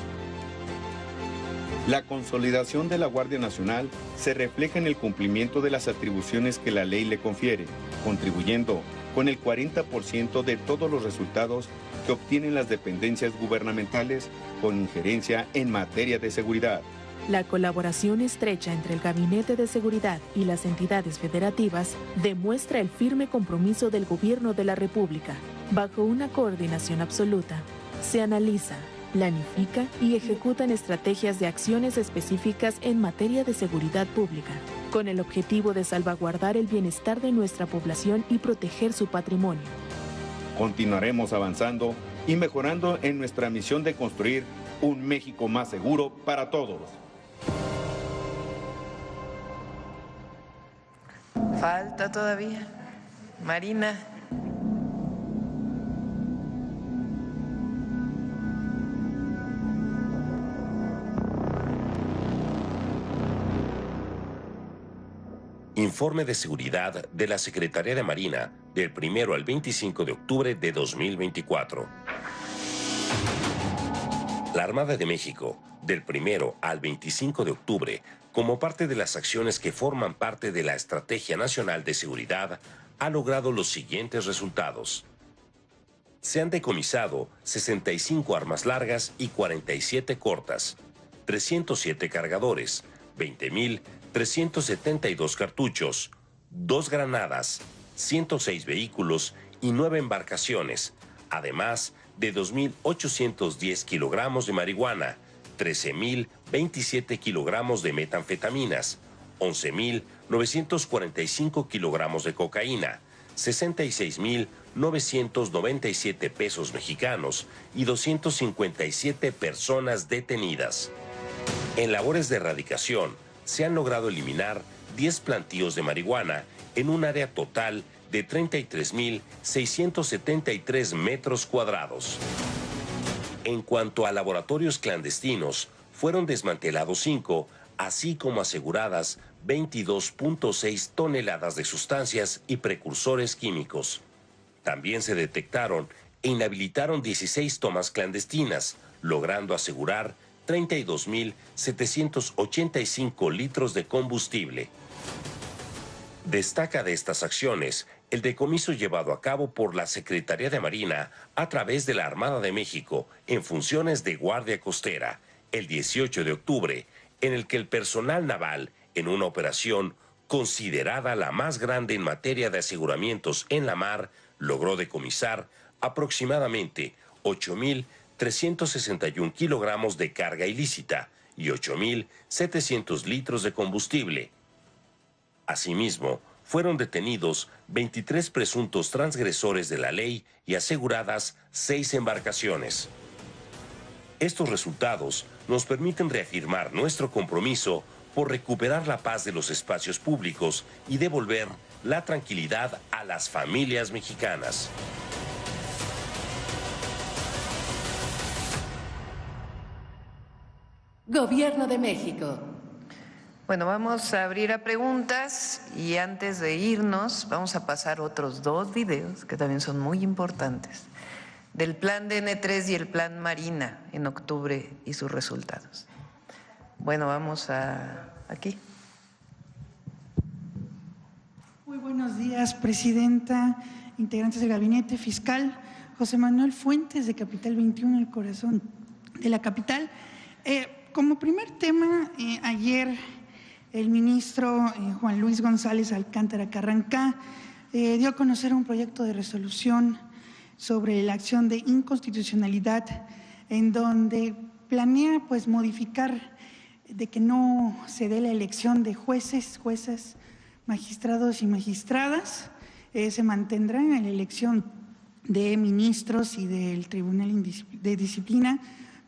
La consolidación de la Guardia Nacional se refleja en el cumplimiento de las atribuciones que la ley le confiere, contribuyendo con el 40% de todos los resultados que obtienen las dependencias gubernamentales con injerencia en materia de seguridad. La colaboración estrecha entre el Gabinete de Seguridad y las entidades federativas demuestra el firme compromiso del Gobierno de la República. Bajo una coordinación absoluta, se analiza, planifica y ejecutan estrategias de acciones específicas en materia de seguridad pública, con el objetivo de salvaguardar el bienestar de nuestra población y proteger su patrimonio. Continuaremos avanzando y mejorando en nuestra misión de construir un México más seguro para todos. Falta todavía. Marina. Informe de seguridad de la Secretaría de Marina del 1 al 25 de octubre de 2024. La Armada de México, del 1 al 25 de octubre, como parte de las acciones que forman parte de la Estrategia Nacional de Seguridad, ha logrado los siguientes resultados. Se han decomisado 65 armas largas y 47 cortas, 307 cargadores, 20.372 cartuchos, 2 granadas, 106 vehículos y 9 embarcaciones, además de 2.810 kilogramos de marihuana, 13.027 kilogramos de metanfetaminas, 11.945 kilogramos de cocaína, 66.997 pesos mexicanos y 257 personas detenidas. En labores de erradicación, se han logrado eliminar 10 plantíos de marihuana en un área total de 33.673 metros cuadrados. En cuanto a laboratorios clandestinos, fueron desmantelados 5, así como aseguradas 22.6 toneladas de sustancias y precursores químicos. También se detectaron e inhabilitaron 16 tomas clandestinas, logrando asegurar 32.785 litros de combustible. Destaca de estas acciones el decomiso llevado a cabo por la Secretaría de Marina a través de la Armada de México en funciones de Guardia Costera el 18 de octubre, en el que el personal naval, en una operación considerada la más grande en materia de aseguramientos en la mar, logró decomisar aproximadamente 8.361 kilogramos de carga ilícita y 8.700 litros de combustible. Asimismo, fueron detenidos 23 presuntos transgresores de la ley y aseguradas 6 embarcaciones. Estos resultados nos permiten reafirmar nuestro compromiso por recuperar la paz de los espacios públicos y devolver la tranquilidad a las familias mexicanas. Gobierno de México. Bueno, vamos a abrir a preguntas y antes de irnos vamos a pasar otros 2 videos que también son muy importantes del plan de N3 y el plan Marina en octubre y sus resultados. Bueno, vamos aquí. Muy buenos días, Presidenta, integrantes del Gabinete Fiscal. José Manuel Fuentes, de Capital 21, el corazón de la capital. Como primer tema, ayer el ministro Juan Luis González Alcántara Carrancá dio a conocer un proyecto de resolución sobre la acción de inconstitucionalidad, en donde planea pues modificar de que no se dé la elección de jueces, juezas, magistrados y magistradas, se mantendrá en la elección de ministros y del Tribunal de Disciplina,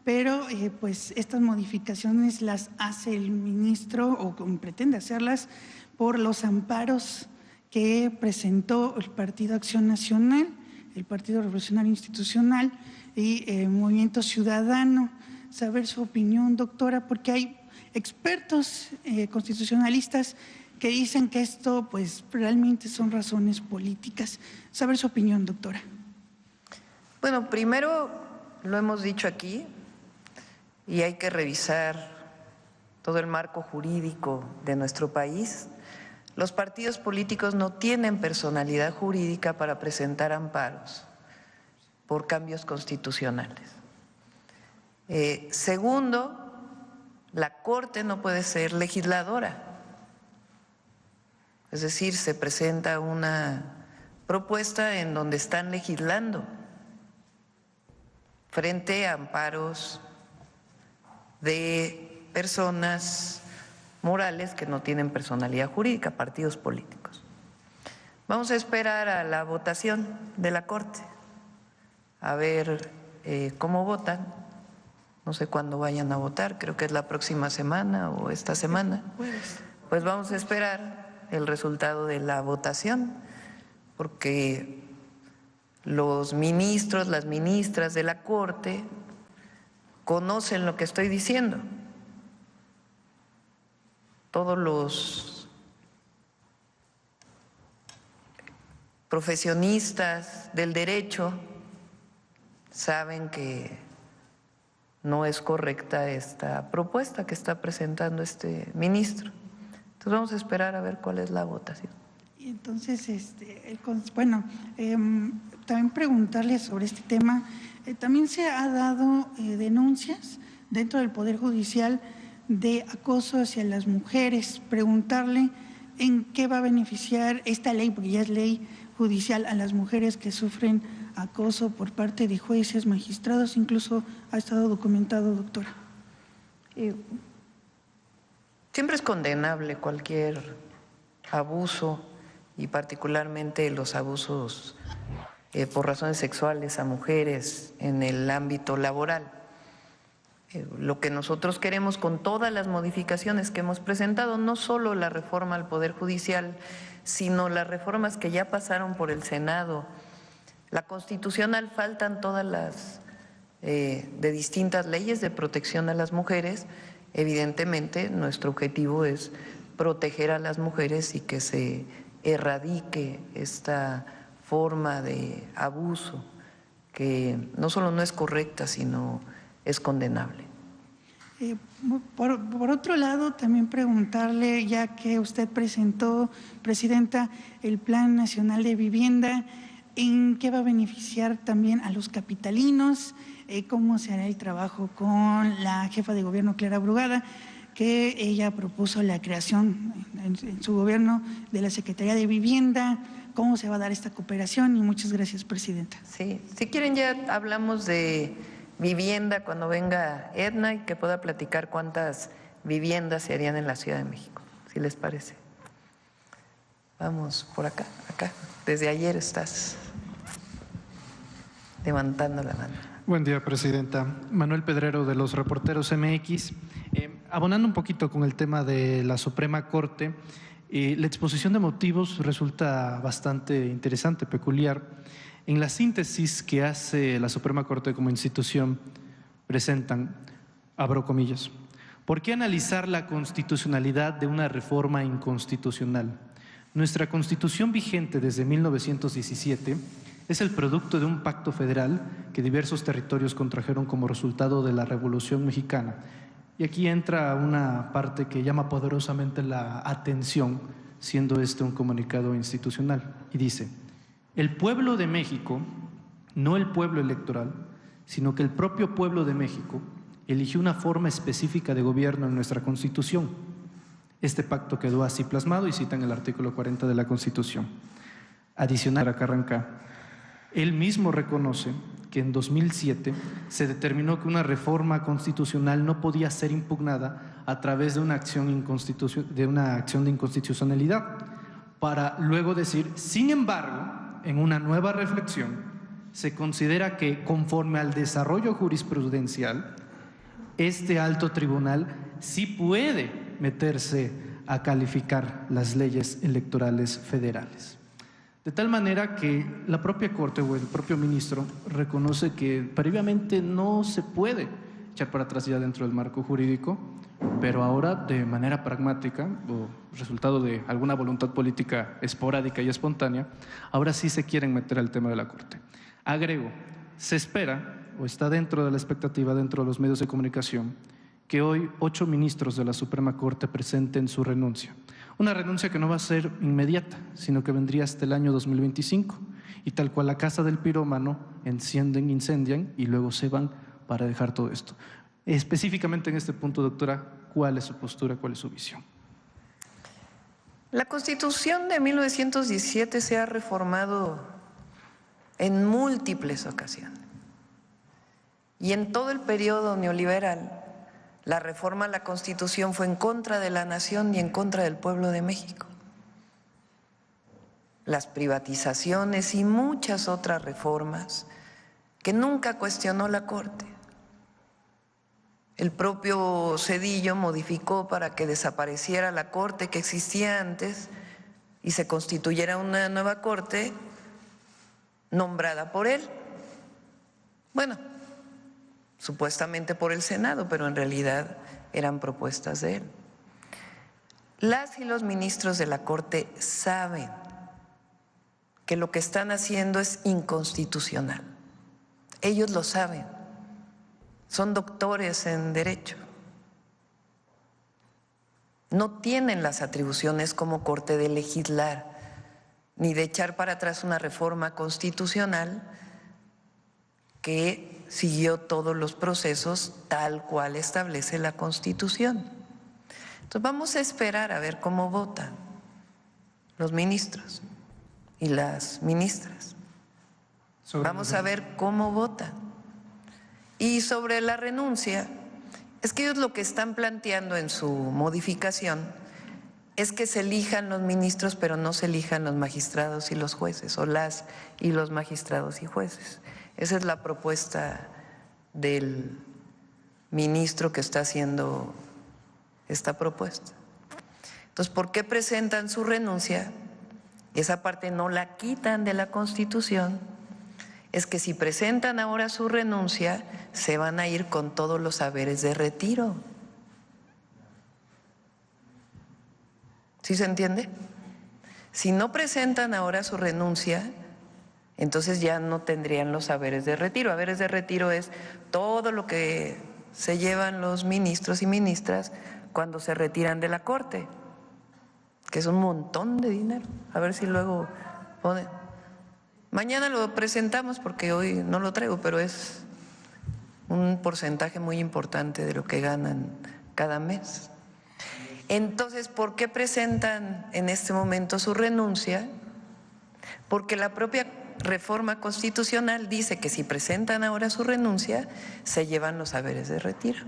pero pues estas modificaciones las hace el ministro o pretende hacerlas por los amparos que presentó el Partido Acción Nacional, el Partido Revolucionario Institucional y Movimiento Ciudadano. Saber su opinión, doctora, porque hay expertos constitucionalistas que dicen que esto pues realmente son razones políticas. Saber su opinión, doctora. Bueno, primero lo hemos dicho aquí y hay que revisar todo el marco jurídico de nuestro país. Los partidos políticos no tienen personalidad jurídica para presentar amparos por cambios constitucionales. Segundo, la Corte no puede ser legisladora. Es decir, se presenta una propuesta en donde están legislando frente a amparos de personas morales que no tienen personalidad jurídica, partidos políticos. Vamos a esperar a la votación de la Corte, a ver cómo votan. No sé cuándo vayan a votar, creo que es la próxima semana o esta semana. Pues vamos a esperar el resultado de la votación, porque los ministros, las ministras de la Corte conocen lo que estoy diciendo. Todos los profesionistas del derecho saben que no es correcta esta propuesta que está presentando este ministro. Entonces vamos a esperar a ver cuál es la votación. Y entonces, bueno, también preguntarle sobre este tema. También se ha dado denuncias dentro del Poder Judicial de acoso hacia las mujeres. Preguntarle en qué va a beneficiar esta ley, porque ya es ley judicial, a las mujeres que sufren acoso por parte de jueces, magistrados, incluso ha estado documentado, doctora. Siempre es condenable cualquier abuso y particularmente los abusos por razones sexuales a mujeres en el ámbito laboral. Lo que nosotros queremos con todas las modificaciones que hemos presentado, no solo la reforma al Poder Judicial, sino las reformas que ya pasaron por el Senado, la constitucional, faltan todas las de distintas leyes de protección a las mujeres. Evidentemente, nuestro objetivo es proteger a las mujeres y que se erradique esta forma de abuso que no solo no es correcta, sino es condenable. Por otro lado, también preguntarle, ya que usted presentó, Presidenta, el Plan Nacional de Vivienda, ¿en qué va a beneficiar también a los capitalinos? ¿Cómo se hará el trabajo con la jefa de gobierno, Clara Brugada, que ella propuso la creación en su gobierno de la Secretaría de Vivienda? ¿Cómo se va a dar esta cooperación? Y muchas gracias, Presidenta. Sí, si quieren ya hablamos de vivienda cuando venga Edna y que pueda platicar cuántas viviendas se harían en la Ciudad de México, si les parece. Vamos por acá. Desde ayer estás levantando la mano. Buen día, Presidenta. Manuel Pedrero, de los Reporteros MX. Abonando un poquito con el tema de la Suprema Corte, la exposición de motivos resulta bastante interesante, peculiar. En la síntesis que hace la Suprema Corte como institución, presentan, abro comillas, ¿por qué analizar la constitucionalidad de una reforma inconstitucional? Nuestra Constitución vigente desde 1917 es el producto de un pacto federal que diversos territorios contrajeron como resultado de la Revolución Mexicana. Y aquí entra una parte que llama poderosamente la atención, siendo este un comunicado institucional, y dice: el pueblo de México no el pueblo electoral, sino que el propio pueblo de México eligió una forma específica de gobierno en nuestra Constitución. Este pacto quedó así plasmado y citan el artículo 40 de la Constitución. Adicional a Carranca, él mismo reconoce que en 2007 se determinó que una reforma constitucional no podía ser impugnada a través de una acción de inconstitucionalidad, para luego decir, sin embargo, en una nueva reflexión, se considera que conforme al desarrollo jurisprudencial, este alto tribunal sí puede meterse a calificar las leyes electorales federales. De tal manera que la propia Corte o el propio ministro reconoce que previamente no se puede echar para atrás ya dentro del marco jurídico, pero ahora de manera pragmática o resultado de alguna voluntad política esporádica y espontánea, ahora sí se quieren meter al tema de la Corte. Agrego, se espera o está dentro de la expectativa dentro de los medios de comunicación que hoy 8 ministros de la Suprema Corte presenten su renuncia. Una renuncia que no va a ser inmediata, sino que vendría hasta el año 2025. Y tal cual la casa del pirómano, incendian y luego se van para dejar todo esto. Específicamente en este punto, doctora, ¿cuál es su postura, cuál es su visión? La Constitución de 1917 se ha reformado en múltiples ocasiones. Y en todo el periodo neoliberal, la reforma a la Constitución fue en contra de la nación y en contra del pueblo de México. Las privatizaciones y muchas otras reformas que nunca cuestionó la Corte. El propio Zedillo modificó para que desapareciera la Corte que existía antes y se constituyera una nueva Corte nombrada por él. Bueno, supuestamente por el Senado, pero en realidad eran propuestas de él. Las y los ministros de la Corte saben que lo que están haciendo es inconstitucional. Ellos lo saben. Son doctores en Derecho. No tienen las atribuciones como Corte de legislar, ni de echar para atrás una reforma constitucional que siguió todos los procesos tal cual establece la Constitución. Entonces vamos a esperar a ver cómo votan los ministros y las ministras. Vamos a ver cómo votan. Y sobre la renuncia, es que ellos lo que están planteando en su modificación es que se elijan los ministros, pero no se elijan los magistrados y los jueces, o las y los magistrados y jueces. Esa es la propuesta del ministro que está haciendo esta propuesta. Entonces, ¿por qué presentan su renuncia? Esa parte no la quitan de la Constitución. Es que si presentan ahora su renuncia, se van a ir con todos los saberes de retiro. ¿Sí se entiende? Si no presentan ahora su renuncia, entonces ya no tendrían los saberes de retiro. Saberes de retiro es todo lo que se llevan los ministros y ministras cuando se retiran de la Corte, que es un montón de dinero. A ver si luego ponen. Mañana lo presentamos porque hoy no lo traigo, pero es un porcentaje muy importante de lo que ganan cada mes. Entonces, ¿por qué presentan en este momento su renuncia? Porque la propia reforma constitucional dice que si presentan ahora su renuncia, se llevan los saberes de retiro.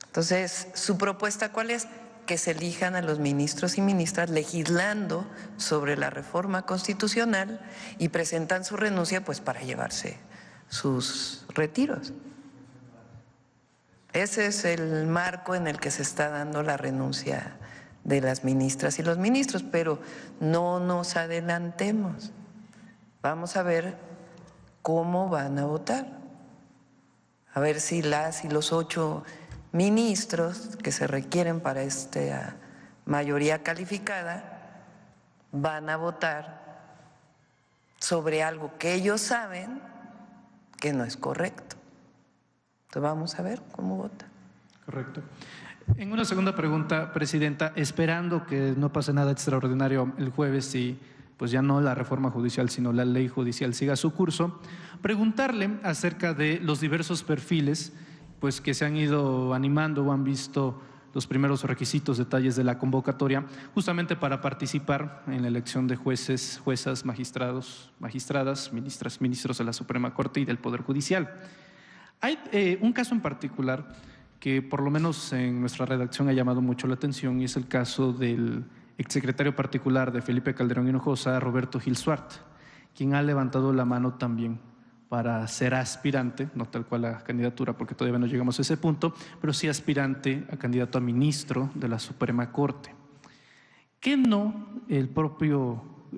Entonces, ¿su propuesta cuál es? Que se elijan a los ministros y ministras legislando sobre la reforma constitucional y presentan su renuncia pues para llevarse sus retiros. Ese es el marco en el que se está dando la renuncia de las ministras y los ministros, pero no nos adelantemos. Vamos a ver cómo van a votar. A ver si las y los 8 ministros que se requieren para esta mayoría calificada van a votar sobre algo que ellos saben que no es correcto. Entonces vamos a ver cómo votan. Correcto. En una segunda pregunta, Presidenta, esperando que no pase nada extraordinario el jueves y pues ya no la reforma judicial, sino la ley judicial siga su curso, preguntarle acerca de los diversos perfiles pues, que se han ido animando o han visto los primeros requisitos, detalles de la convocatoria, justamente para participar en la elección de jueces, juezas, magistrados, magistradas, ministras, ministros de la Suprema Corte y del Poder Judicial. Hay un caso en particular que por lo menos en nuestra redacción ha llamado mucho la atención y es el caso del exsecretario particular de Felipe Calderón Hinojosa, Roberto Gil Suart, quien ha levantado la mano también para ser aspirante, no tal cual a candidatura porque todavía no llegamos a ese punto, pero sí aspirante a candidato a ministro de la Suprema Corte. ¿Qué no el propio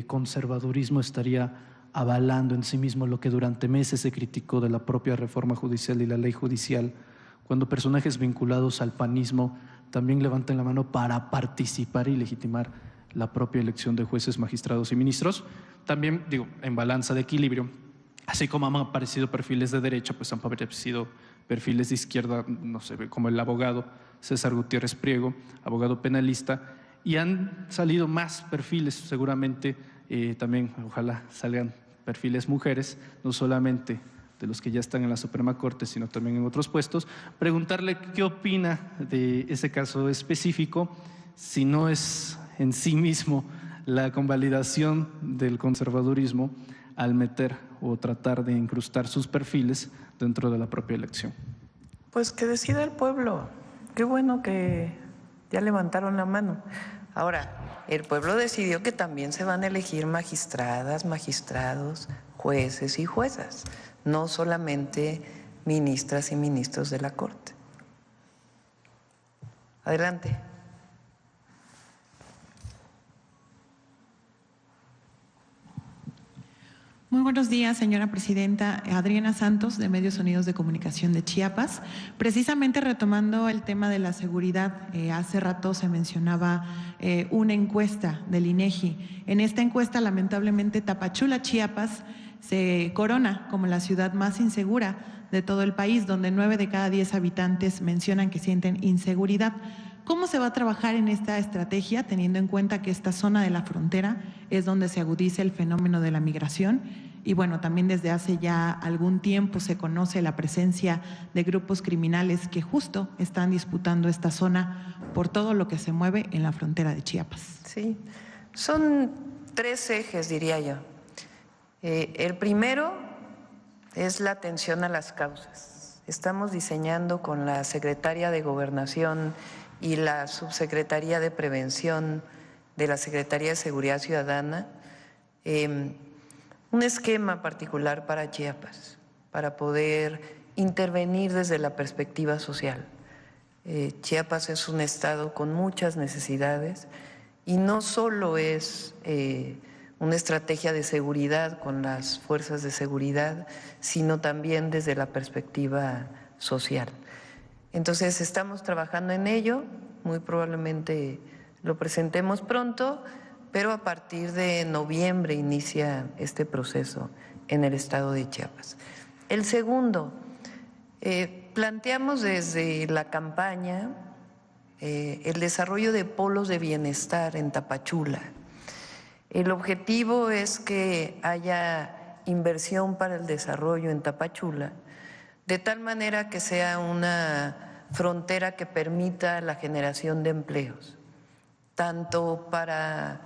conservadurismo estaría avalando en sí mismo lo que durante meses se criticó de la propia reforma judicial y la ley judicial, cuando personajes vinculados al panismo también levantan la mano para participar y legitimar la propia elección de jueces, magistrados y ministros? También, digo, en balanza de equilibrio, así como han aparecido perfiles de derecha, pues han aparecido perfiles de izquierda, no sé, como el abogado César Gutiérrez Priego, abogado penalista, y han salido más perfiles, seguramente también, ojalá salgan perfiles mujeres, no solamente de los que ya están en la Suprema Corte, sino también en otros puestos, preguntarle qué opina de ese caso específico, si no es en sí mismo la convalidación del conservadurismo al meter o tratar de incrustar sus perfiles dentro de la propia elección. Pues que decida el pueblo. Qué bueno que ya levantaron la mano. Ahora, el pueblo decidió que también se van a elegir magistradas, magistrados, jueces y juezas, no solamente ministras y ministros de la Corte. Adelante. Muy buenos días, señora presidenta. Adriana Santos, de Medios Unidos de Comunicación de Chiapas. Precisamente retomando el tema de la seguridad, hace rato se mencionaba una encuesta del INEGI. En esta encuesta, lamentablemente, Tapachula, Chiapas, se corona como la ciudad más insegura de todo el país, donde 9 de cada 10 habitantes mencionan que sienten inseguridad. ¿Cómo se va a trabajar en esta estrategia, teniendo en cuenta que esta zona de la frontera es donde se agudiza el fenómeno de la migración? Y bueno, también desde hace ya algún tiempo se conoce la presencia de grupos criminales que justo están disputando esta zona por todo lo que se mueve en la frontera de Chiapas. Sí, son 3 ejes, diría yo. El primero es la atención a las causas. Estamos diseñando con la Secretaria de Gobernación y la Subsecretaría de Prevención de la Secretaría de Seguridad Ciudadana un esquema particular para Chiapas, para poder intervenir desde la perspectiva social. Chiapas es un estado con muchas necesidades y no solo es una estrategia de seguridad con las fuerzas de seguridad, sino también desde la perspectiva social. Entonces estamos trabajando en ello, muy probablemente lo presentemos pronto, pero a partir de noviembre inicia este proceso en el estado de Chiapas. El segundo, planteamos desde la campaña el desarrollo de polos de bienestar en Tapachula. El objetivo es que haya inversión para el desarrollo en Tapachula, de tal manera que sea una frontera que permita la generación de empleos, tanto para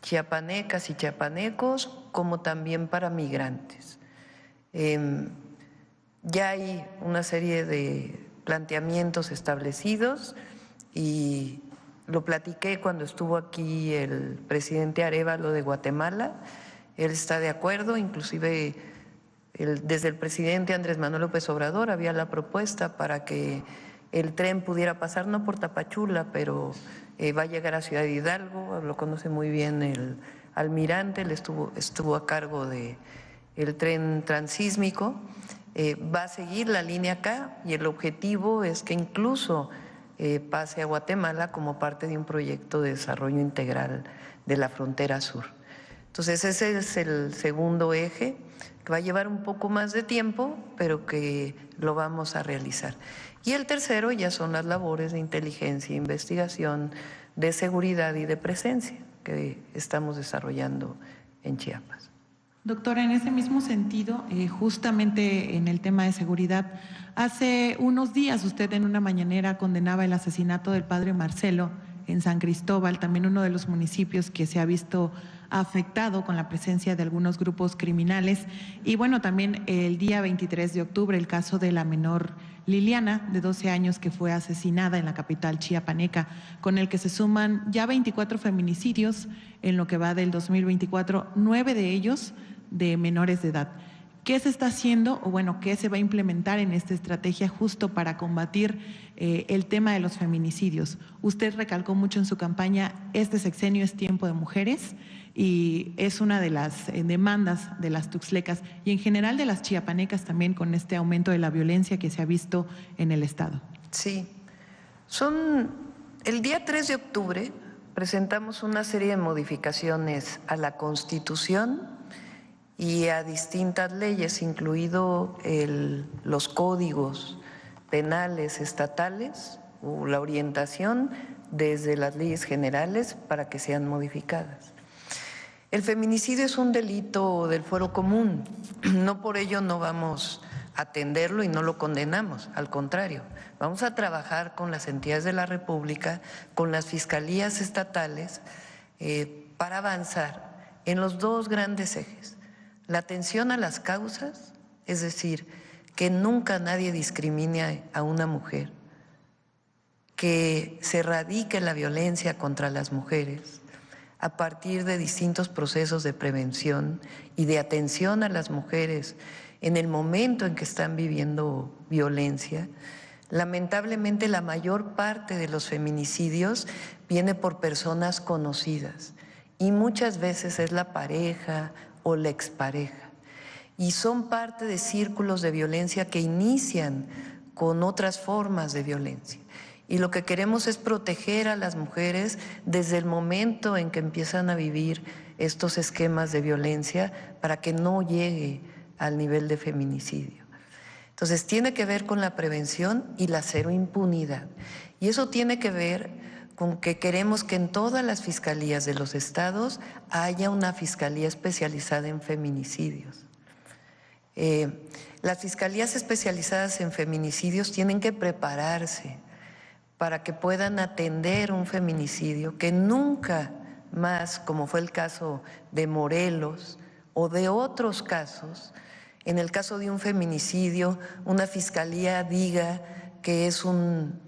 chiapanecas y chiapanecos como también para migrantes. Ya hay una serie de planteamientos establecidos y lo platiqué cuando estuvo aquí el presidente Arévalo de Guatemala. Él está de acuerdo, inclusive desde el presidente Andrés Manuel López Obrador había la propuesta para que el tren pudiera pasar, no por Tapachula, pero va a llegar a Ciudad Hidalgo, lo conoce muy bien el almirante, él estuvo a cargo del tren transísmico, va a seguir la línea acá y el objetivo es que incluso pase a Guatemala como parte de un proyecto de desarrollo integral de la frontera sur. Entonces ese es el segundo eje, que va a llevar un poco más de tiempo, pero que lo vamos a realizar. Y el tercero ya son las labores de inteligencia, investigación, de seguridad y de presencia. que estamos desarrollando en Chiapas. Doctora, en ese mismo sentido, justamente en el tema de seguridad, hace unos días usted en una mañanera condenaba el asesinato del padre Marcelo en San Cristóbal, también uno de los municipios que se ha visto afectado con la presencia de algunos grupos criminales. Y bueno, también el día 23 de octubre, el caso de la menor Liliana, de 12 años, que fue asesinada en la capital chiapaneca, con el que se suman ya 24 feminicidios en lo que va del 2024, 9 de ellos de menores de edad. ¿Qué se está haciendo o bueno, qué se va a implementar en esta estrategia justo para combatir el tema de los feminicidios? Usted recalcó mucho en su campaña, este sexenio es tiempo de mujeres y es una de las demandas de las tuxtlecas y en general de las chiapanecas también con este aumento de la violencia que se ha visto en el estado. Sí, el día 3 de octubre presentamos una serie de modificaciones a la Constitución y a distintas leyes, incluido los códigos penales estatales o la orientación desde las leyes generales para que sean modificadas. El feminicidio es un delito del fuero común, no por ello no vamos a atenderlo y no lo condenamos, al contrario, vamos a trabajar con las entidades de la República, con las fiscalías estatales, para avanzar en los dos grandes ejes. La atención a las causas, es decir, que nunca nadie discrimine a una mujer, que se erradique la violencia contra las mujeres a partir de distintos procesos de prevención y de atención a las mujeres en el momento en que están viviendo violencia. Lamentablemente, la mayor parte de los feminicidios viene por personas conocidas y muchas veces es la pareja o la expareja, y son parte de círculos de violencia que inician con otras formas de violencia. Y lo que queremos es proteger a las mujeres desde el momento en que empiezan a vivir estos esquemas de violencia para que no llegue al nivel de feminicidio. Entonces, tiene que ver con la prevención y la cero impunidad. Y eso tiene que ver con que queremos que en todas las fiscalías de los estados haya una fiscalía especializada en feminicidios. Las fiscalías especializadas en feminicidios tienen que prepararse para que puedan atender un feminicidio que nunca más, como fue el caso de Morelos o de otros casos, en el caso de un feminicidio, una fiscalía diga que es un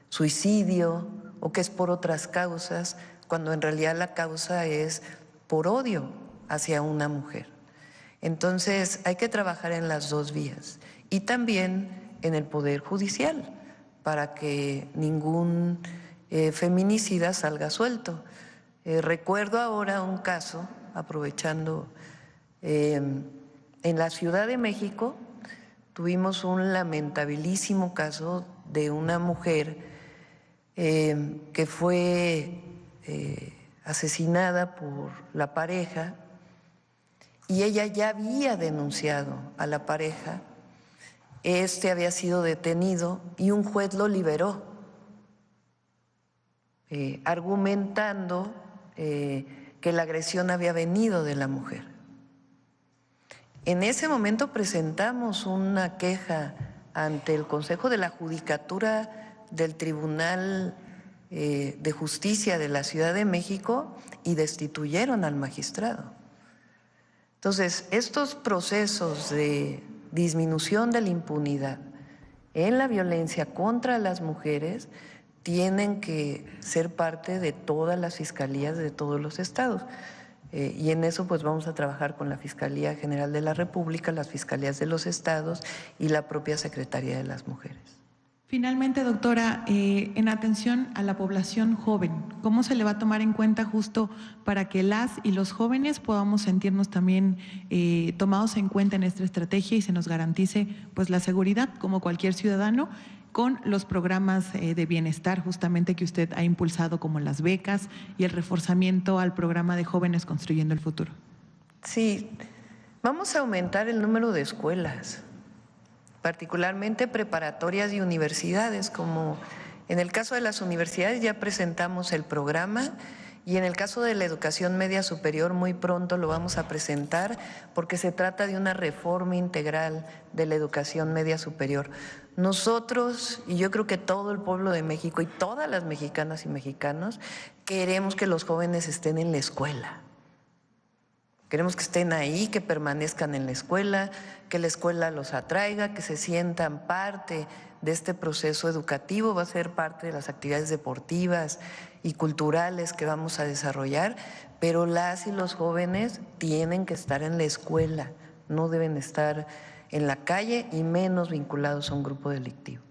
suicidio o que es por otras causas, cuando en realidad la causa es por odio hacia una mujer. Entonces hay que trabajar en las dos vías y también en el Poder Judicial para que ningún feminicida salga suelto. Recuerdo ahora un caso, aprovechando, en la Ciudad de México tuvimos un lamentabilísimo caso de una mujer que fue asesinada por la pareja y ella ya había denunciado a la pareja, había sido detenido y un juez lo liberó, argumentando que la agresión había venido de la mujer. En ese momento presentamos una queja ante el Consejo de la Judicatura del Tribunal de Justicia de la Ciudad de México y destituyeron al magistrado. Entonces, estos procesos de disminución de la impunidad en la violencia contra las mujeres tienen que ser parte de todas las fiscalías de todos los estados. Y en eso pues vamos a trabajar con la Fiscalía General de la República, las fiscalías de los estados y la propia Secretaría de las Mujeres. Finalmente, doctora, en atención a la población joven, ¿cómo se le va a tomar en cuenta justo para que las y los jóvenes podamos sentirnos también tomados en cuenta en esta estrategia y se nos garantice pues la seguridad como cualquier ciudadano con los programas de bienestar justamente que usted ha impulsado como las becas y el reforzamiento al programa de Jóvenes Construyendo el Futuro? Sí, vamos a aumentar el número de escuelas, particularmente preparatorias y universidades, como en el caso de las universidades ya presentamos el programa Y en el caso de la educación media superior, muy pronto lo vamos a presentar porque se trata de una reforma integral de la educación media superior. Nosotros, y yo creo que todo el pueblo de México y todas las mexicanas y mexicanos, queremos que los jóvenes estén en la escuela. Queremos que estén ahí, que permanezcan en la escuela los atraiga, que se sientan parte de este proceso educativo, va a ser parte de las actividades deportivas y culturales que vamos a desarrollar, pero las y los jóvenes tienen que estar en la escuela, no deben estar en la calle y menos vinculados a un grupo delictivo.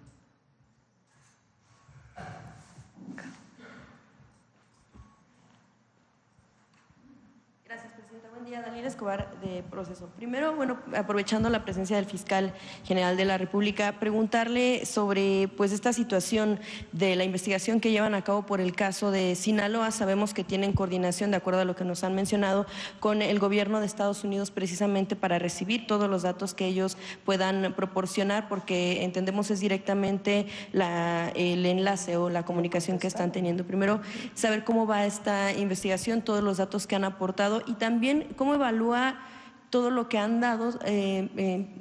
Daniela Escobar, de Proceso. Primero, aprovechando la presencia del fiscal general de la República, preguntarle sobre esta situación de la investigación que llevan a cabo por el caso de Sinaloa. Sabemos que tienen coordinación, de acuerdo a lo que nos han mencionado, con el gobierno de Estados Unidos precisamente para recibir todos los datos que ellos puedan proporcionar, porque entendemos es directamente el enlace o la comunicación que están teniendo. Primero, saber cómo va esta investigación, todos los datos que han aportado y también cómo evalúa todo lo que han dado,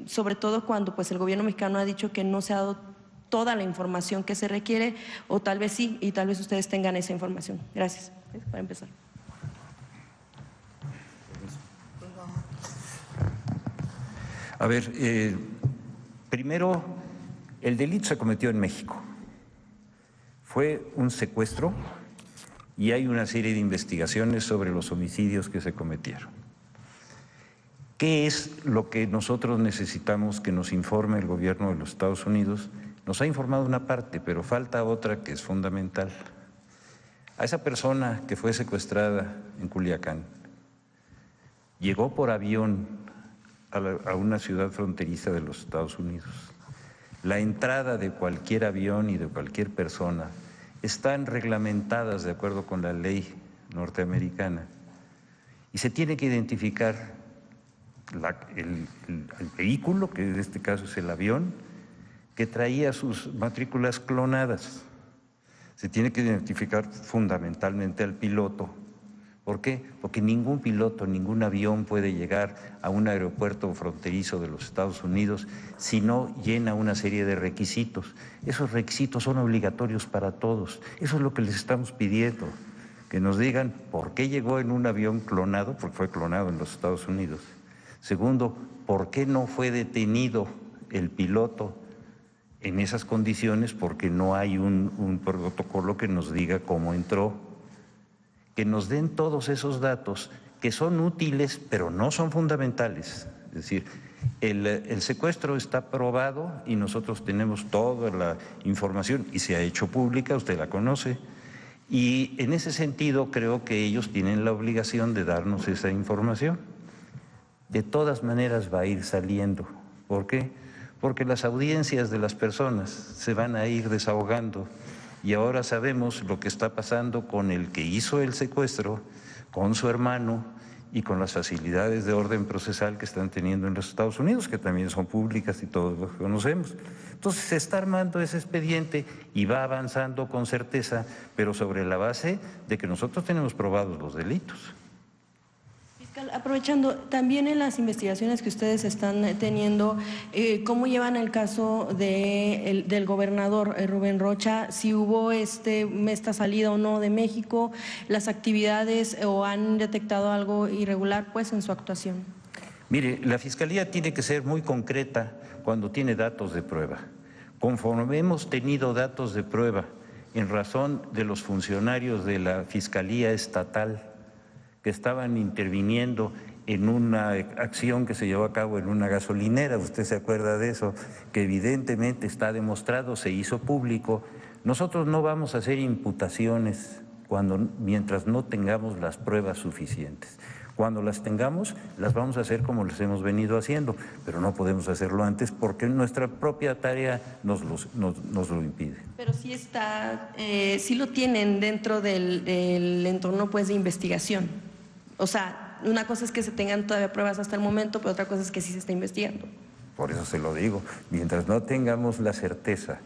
sobre todo cuando el gobierno mexicano ha dicho que no se ha dado toda la información que se requiere, o tal vez sí, y tal vez ustedes tengan esa información. Gracias. Para empezar. A ver, primero, el delito se cometió en México. Fue un secuestro y hay una serie de investigaciones sobre los homicidios que se cometieron. ¿Qué es lo que nosotros necesitamos que nos informe el gobierno de los Estados Unidos? Nos ha informado una parte, pero falta otra que es fundamental. A esa persona que fue secuestrada en Culiacán, llegó por avión a una ciudad fronteriza de los Estados Unidos. La entrada de cualquier avión y de cualquier persona están reglamentadas de acuerdo con la ley norteamericana y se tiene que identificar el vehículo, que en este caso es el avión, que traía sus matrículas clonadas. Se tiene que identificar fundamentalmente al piloto. ¿Por qué? Porque ningún piloto, ningún avión puede llegar a un aeropuerto fronterizo de los Estados Unidos si no llena una serie de requisitos. Esos requisitos son obligatorios para todos. Eso es lo que les estamos pidiendo, que nos digan por qué llegó en un avión clonado, porque fue clonado en los Estados Unidos. Segundo, ¿por qué no fue detenido el piloto en esas condiciones? Porque no hay un protocolo que nos diga cómo entró. Que nos den todos esos datos que son útiles, pero no son fundamentales. Es decir, el secuestro está probado y nosotros tenemos toda la información y se ha hecho pública, usted la conoce. Y en ese sentido creo que ellos tienen la obligación de darnos esa información. De todas maneras va a ir saliendo. ¿Por qué? Porque las audiencias de las personas se van a ir desahogando y ahora sabemos lo que está pasando con el que hizo el secuestro, con su hermano y con las facilidades de orden procesal que están teniendo en los Estados Unidos, que también son públicas y todos los conocemos. Entonces se está armando ese expediente y va avanzando con certeza, pero sobre la base de que nosotros tenemos probados los delitos. Aprovechando, también en las investigaciones que ustedes están teniendo, ¿cómo llevan el caso del gobernador Rubén Rocha? Si hubo esta salida o no de México, las actividades o han detectado algo irregular en su actuación. Mire, la Fiscalía tiene que ser muy concreta cuando tiene datos de prueba. Conforme hemos tenido datos de prueba en razón de los funcionarios de la Fiscalía Estatal que estaban interviniendo en una acción que se llevó a cabo en una gasolinera, usted se acuerda de eso, que evidentemente está demostrado, se hizo público. Nosotros no vamos a hacer imputaciones mientras no tengamos las pruebas suficientes. Cuando las tengamos, las vamos a hacer como las hemos venido haciendo, pero no podemos hacerlo antes porque nuestra propia tarea nos lo impide. Pero sí sí lo tienen dentro del entorno de investigación. O sea, una cosa es que se tengan todavía pruebas hasta el momento, pero otra cosa es que sí se está investigando. Por eso se lo digo, mientras no tengamos la certeza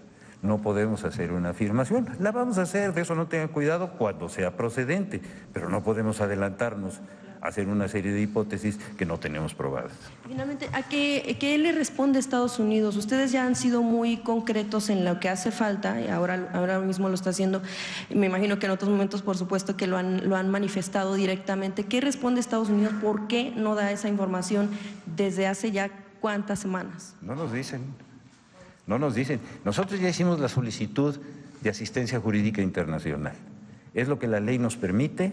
no podemos hacer una afirmación. La vamos a hacer, de eso no tengan cuidado, cuando sea procedente, pero no podemos adelantarnos a hacer una serie de hipótesis que no tenemos probadas. Finalmente, ¿a qué le responde Estados Unidos? Ustedes ya han sido muy concretos en lo que hace falta, y ahora mismo lo está haciendo. Me imagino que en otros momentos, por supuesto, que lo han manifestado directamente. ¿Qué responde Estados Unidos? ¿Por qué no da esa información desde hace ya cuántas semanas? No nos dicen. No nos dicen. Nosotros ya hicimos la solicitud de asistencia jurídica internacional. Es lo que la ley nos permite,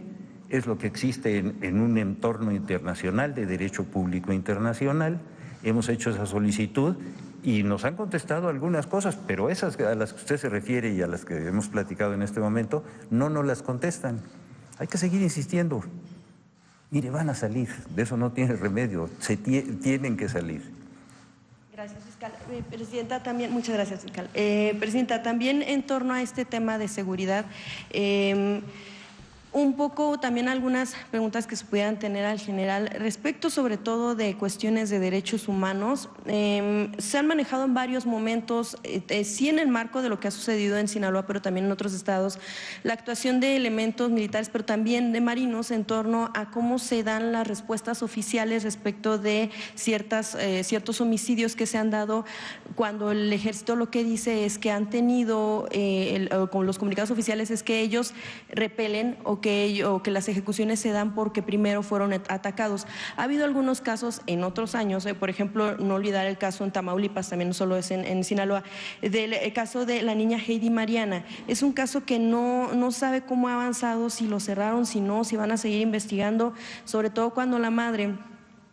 es lo que existe en un entorno internacional de derecho público internacional. Hemos hecho esa solicitud y nos han contestado algunas cosas, pero esas a las que usted se refiere y a las que hemos platicado en este momento, no nos las contestan. Hay que seguir insistiendo. Mire, van a salir, de eso no tiene remedio, tienen que salir. Gracias, fiscal. Presidenta, también, muchas gracias, fiscal. Presidenta, también en torno a este tema de seguridad, un poco también algunas preguntas que se pudieran tener al general respecto sobre todo de cuestiones de derechos humanos. Se han manejado en varios momentos, sí en el marco de lo que ha sucedido en Sinaloa, pero también en otros estados, la actuación de elementos militares, pero también de marinos en torno a cómo se dan las respuestas oficiales respecto de ciertos homicidios que se han dado cuando el ejército lo que dice es que han tenido, con los comunicados oficiales es que ellos repelen o que las ejecuciones se dan porque primero fueron atacados. Ha habido algunos casos en otros años, por ejemplo, no olvidar el caso en Tamaulipas, también no solo es en Sinaloa, del caso de la niña Heidi Mariana. Es un caso que no sabe cómo ha avanzado, si lo cerraron, si no, si van a seguir investigando, sobre todo cuando la madre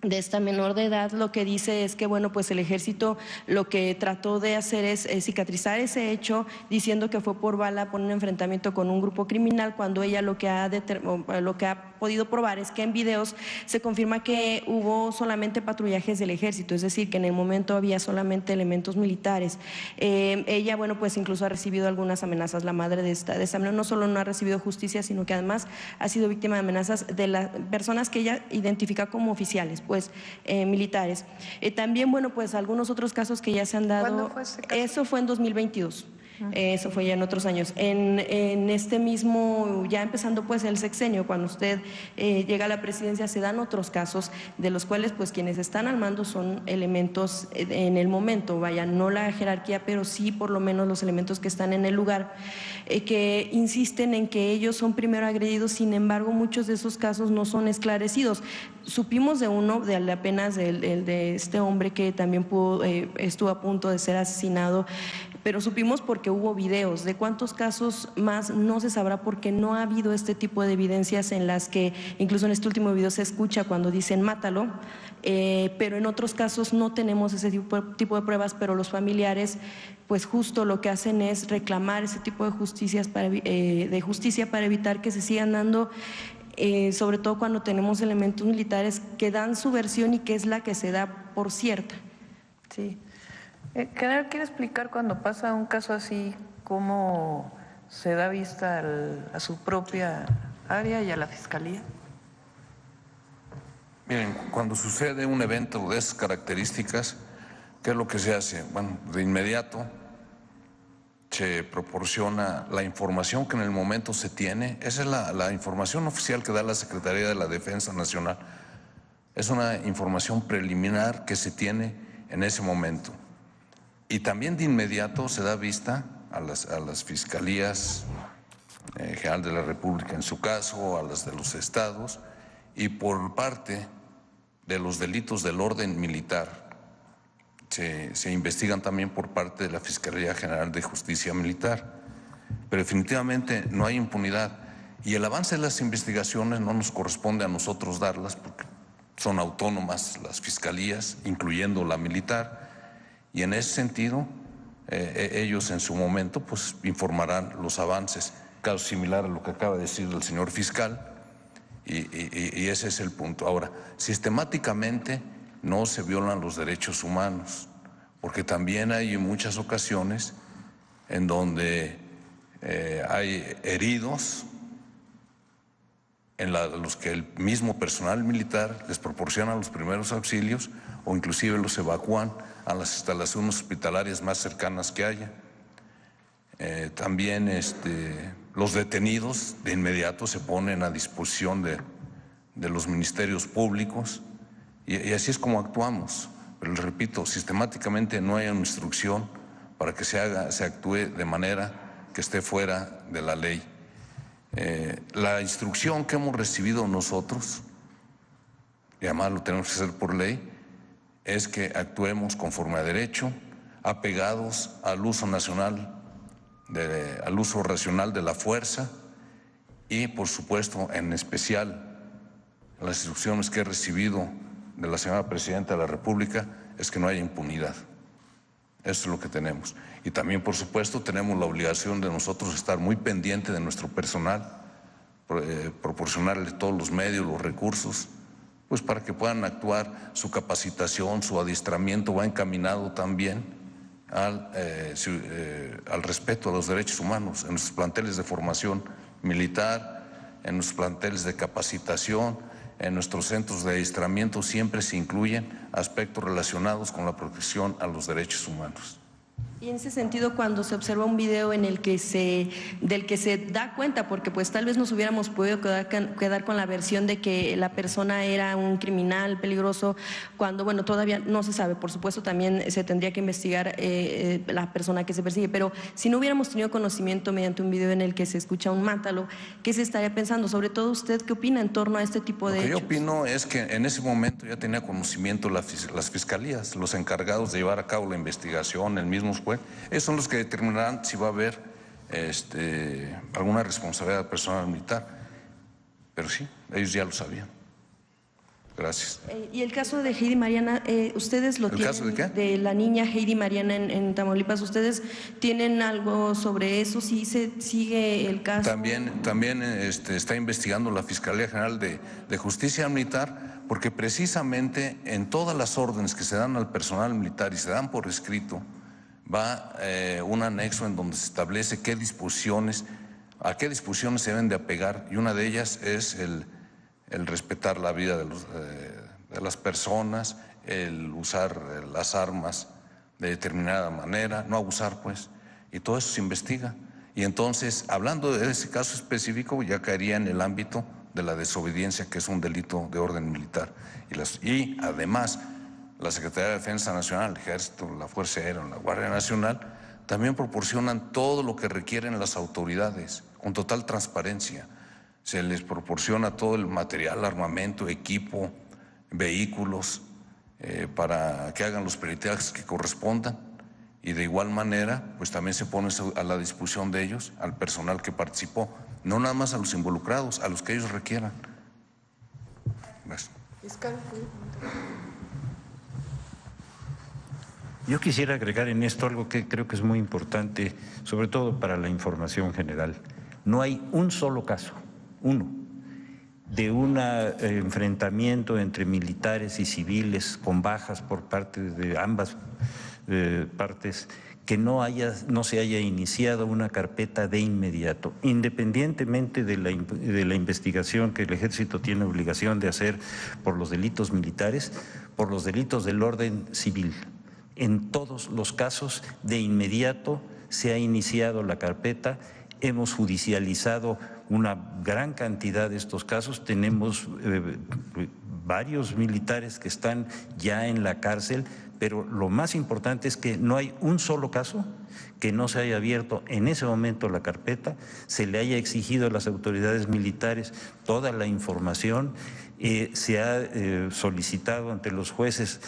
de esta menor de edad lo que dice es que, bueno, pues el ejército lo que trató de hacer es cicatrizar ese hecho diciendo que fue por bala, por un enfrentamiento con un grupo criminal, cuando ella lo que ha podido probar es que en videos se confirma que hubo solamente patrullajes del ejército, es decir, que en el momento había solamente elementos militares. Ella, bueno, pues incluso ha recibido algunas amenazas, la madre de esta menor no solo no ha recibido justicia, sino que además ha sido víctima de amenazas de las personas que ella identifica como oficiales, pues militares. También, bueno, pues algunos otros casos que ya se han dado. ¿Cuándo fue ese caso? Eso fue en 2022. Eso fue ya en otros años. En este mismo, ya empezando pues el sexenio, cuando usted llega a la presidencia, se dan otros casos de los cuales pues quienes están al mando son elementos en el momento, vaya, no la jerarquía, pero sí por lo menos los elementos que están en el lugar, que insisten en que ellos son primero agredidos, sin embargo muchos de esos casos no son esclarecidos. Supimos de uno, de apenas de este hombre que también estuvo a punto de ser asesinado, pero supimos porque hubo videos. De cuántos casos más no se sabrá porque no ha habido este tipo de evidencias en las que, incluso en este último video se escucha cuando dicen mátalo, pero en otros casos no tenemos ese tipo de pruebas, pero los familiares pues justo lo que hacen es reclamar ese tipo de justicia para evitar que se sigan dando, sobre todo cuando tenemos elementos militares que dan su versión y que es la que se da por cierta. Sí. General, ¿quiere explicar cuando pasa un caso así cómo se da vista a su propia área y a la Fiscalía? Miren, cuando sucede un evento de esas características, ¿qué es lo que se hace? Bueno, de inmediato se proporciona la información que en el momento se tiene. Esa es la información oficial que da la Secretaría de la Defensa Nacional. Es una información preliminar que se tiene en ese momento. Y también de inmediato se da vista a las fiscalías general de la República en su caso, a las de los estados, y por parte de los delitos del orden militar se investigan también por parte de la Fiscalía General de Justicia Militar. Pero definitivamente no hay impunidad y el avance de las investigaciones no nos corresponde a nosotros darlas porque son autónomas las fiscalías, incluyendo la militar. Y en ese sentido, ellos en su momento pues informarán los avances, caso similar a lo que acaba de decir el señor fiscal, y ese es el punto. Ahora, sistemáticamente no se violan los derechos humanos, porque también hay muchas ocasiones en donde hay heridos en los que el mismo personal militar les proporciona los primeros auxilios o inclusive los evacúan a las instalaciones hospitalarias más cercanas que haya. También los detenidos de inmediato se ponen a disposición de los ministerios públicos y así es como actuamos. Pero les repito, sistemáticamente no hay una instrucción para que se actúe de manera que esté fuera de la ley. La instrucción que hemos recibido nosotros, y además lo tenemos que hacer por ley, es que actuemos conforme a derecho, apegados al uso nacional, al uso racional de la fuerza y, por supuesto, en especial, las instrucciones que he recibido de la señora Presidenta de la República es que no haya impunidad. Eso es lo que tenemos. Y también, por supuesto, tenemos la obligación de nosotros estar muy pendiente de nuestro personal, proporcionarle todos los medios, los recursos, pues para que puedan actuar. Su capacitación, su adiestramiento va encaminado también al respeto a los derechos humanos en nuestros planteles de formación militar, en nuestros planteles de capacitación, en nuestros centros de adiestramiento siempre se incluyen aspectos relacionados con la protección a los derechos humanos. Y en ese sentido, cuando se observa un video en el que del que se da cuenta, porque pues tal vez nos hubiéramos podido quedar con la versión de que la persona era un criminal peligroso, cuando bueno, todavía no se sabe, por supuesto también se tendría que investigar la persona que se persigue, pero si no hubiéramos tenido conocimiento mediante un video en el que se escucha un mátalo, ¿qué se estaría pensando? Sobre todo usted, ¿qué opina en torno a este tipo de hechos? Lo que yo opino es que en ese momento ya tenía conocimiento las fiscalías, los encargados de llevar a cabo la investigación, el mismo juez, esos son los que determinarán si va a haber alguna responsabilidad del personal militar. Pero sí, ellos ya lo sabían. Gracias. Y el caso de Heidi Mariana, ¿ustedes lo tienen? ¿El caso de qué? De la niña Heidi Mariana en Tamaulipas, ¿ustedes tienen algo sobre eso? ¿Sí se sigue el caso? También está investigando la Fiscalía General de Justicia Militar, porque precisamente en todas las órdenes que se dan al personal militar y se dan por escrito, va un anexo en donde se establece a qué disposiciones se deben de apegar, y una de ellas es el respetar la vida de las personas, el usar las armas de determinada manera, no abusar pues, y todo eso se investiga. Y entonces, hablando de ese caso específico, ya caería en el ámbito de la desobediencia, que es un delito de orden militar. Y además, la Secretaría de Defensa Nacional, el Ejército, la Fuerza Aérea, la Guardia Nacional, también proporcionan todo lo que requieren las autoridades, con total transparencia. Se les proporciona todo el material, armamento, equipo, vehículos, para que hagan los peritajes que correspondan. Y de igual manera, pues también se pone a la disposición de ellos, al personal que participó, no nada más a los involucrados, a los que ellos requieran. Gracias. Yo quisiera agregar en esto algo que creo que es muy importante, sobre todo para la información general. No hay un solo caso, uno, de un enfrentamiento entre militares y civiles con bajas por parte de ambas partes que no se haya iniciado una carpeta de inmediato, independientemente de la investigación que el Ejército tiene obligación de hacer por los delitos militares, por los delitos del orden civil. En todos los casos, de inmediato se ha iniciado la carpeta, hemos judicializado una gran cantidad de estos casos, tenemos varios militares que están ya en la cárcel, pero lo más importante es que no hay un solo caso que no se haya abierto en ese momento la carpeta, se le haya exigido a las autoridades militares toda la información, se ha solicitado ante los jueces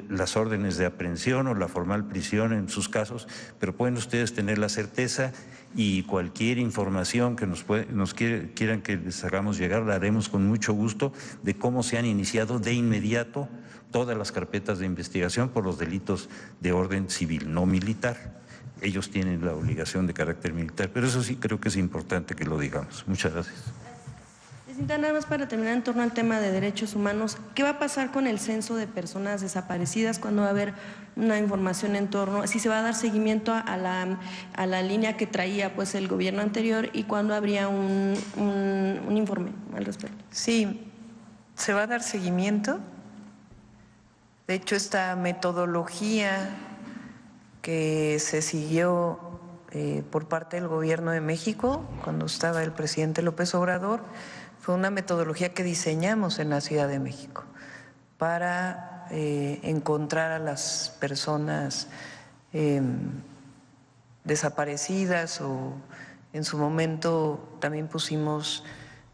las órdenes de aprehensión o la formal prisión en sus casos, pero pueden ustedes tener la certeza y cualquier información que quieran que les hagamos llegar, la haremos con mucho gusto, de cómo se han iniciado de inmediato todas las carpetas de investigación por los delitos de orden civil, no militar. Ellos tienen la obligación de carácter militar, pero eso sí creo que es importante que lo digamos. Muchas gracias. Nada más para terminar en torno al tema de derechos humanos, ¿qué va a pasar con el censo de personas desaparecidas? ¿Cuándo va a haber una información en torno? ¿Si se va a dar seguimiento a la línea que traía pues el gobierno anterior y cuándo habría un informe al respecto? Sí, se va a dar seguimiento. De hecho, esta metodología que se siguió por parte del Gobierno de México, cuando estaba el presidente López Obrador, fue una metodología que diseñamos en la Ciudad de México para encontrar a las personas desaparecidas, o en su momento también pusimos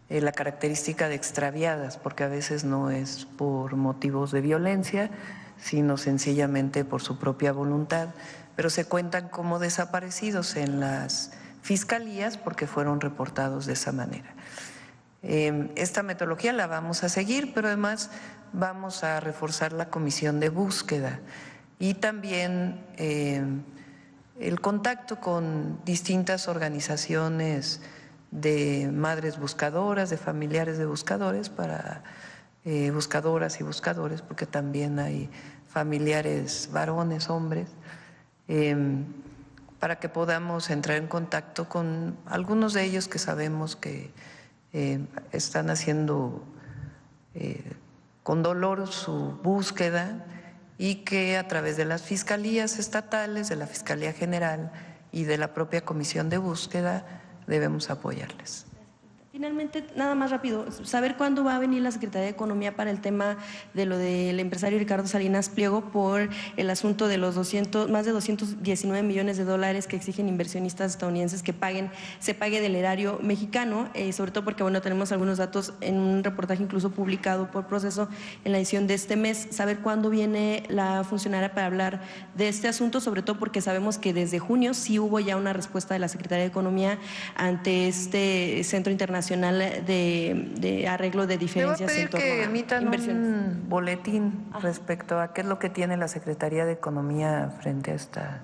la característica de extraviadas, porque a veces no es por motivos de violencia, sino sencillamente por su propia voluntad, pero se cuentan como desaparecidos en las fiscalías porque fueron reportados de esa manera. Esta metodología la vamos a seguir, pero además vamos a reforzar la comisión de búsqueda y también el contacto con distintas organizaciones de madres buscadoras, de familiares de buscadores, para buscadoras y buscadores, porque también hay familiares varones, hombres, para que podamos entrar en contacto con algunos de ellos que sabemos que están haciendo con dolor su búsqueda, y que a través de las fiscalías estatales, de la Fiscalía General y de la propia Comisión de Búsqueda debemos apoyarles. Finalmente, nada más rápido, saber cuándo va a venir la Secretaría de Economía para el tema de lo del empresario Ricardo Salinas Pliego por el asunto de los más de 219 millones de dólares que exigen inversionistas estadounidenses que se pague del erario mexicano, sobre todo porque, bueno, tenemos algunos datos en un reportaje incluso publicado por Proceso en la edición de este mes. Saber cuándo viene la funcionaria para hablar de este asunto, sobre todo porque sabemos que desde junio sí hubo ya una respuesta de la Secretaría de Economía ante este Centro Internacional de arreglo de diferencias en torno a que emitan inversiones. un boletín respecto a qué es lo que tiene la Secretaría de Economía frente a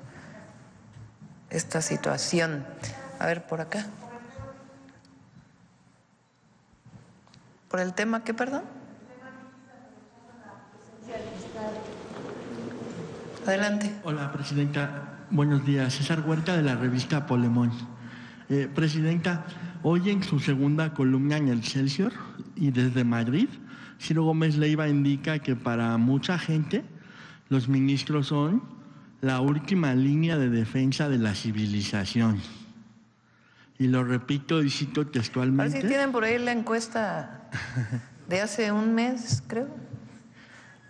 esta situación. A ver, por acá. ¿Por el tema qué, perdón? Adelante. Hola, Presidenta. Buenos días. César Huerta, de la revista Polemón. Presidenta, hoy en su segunda columna en Excelsior y desde Madrid, Ciro Gómez Leiva indica que para mucha gente los ministros son la última línea de defensa de la civilización. Y lo repito y cito textualmente. A ver si tienen por ahí la encuesta de hace un mes, creo,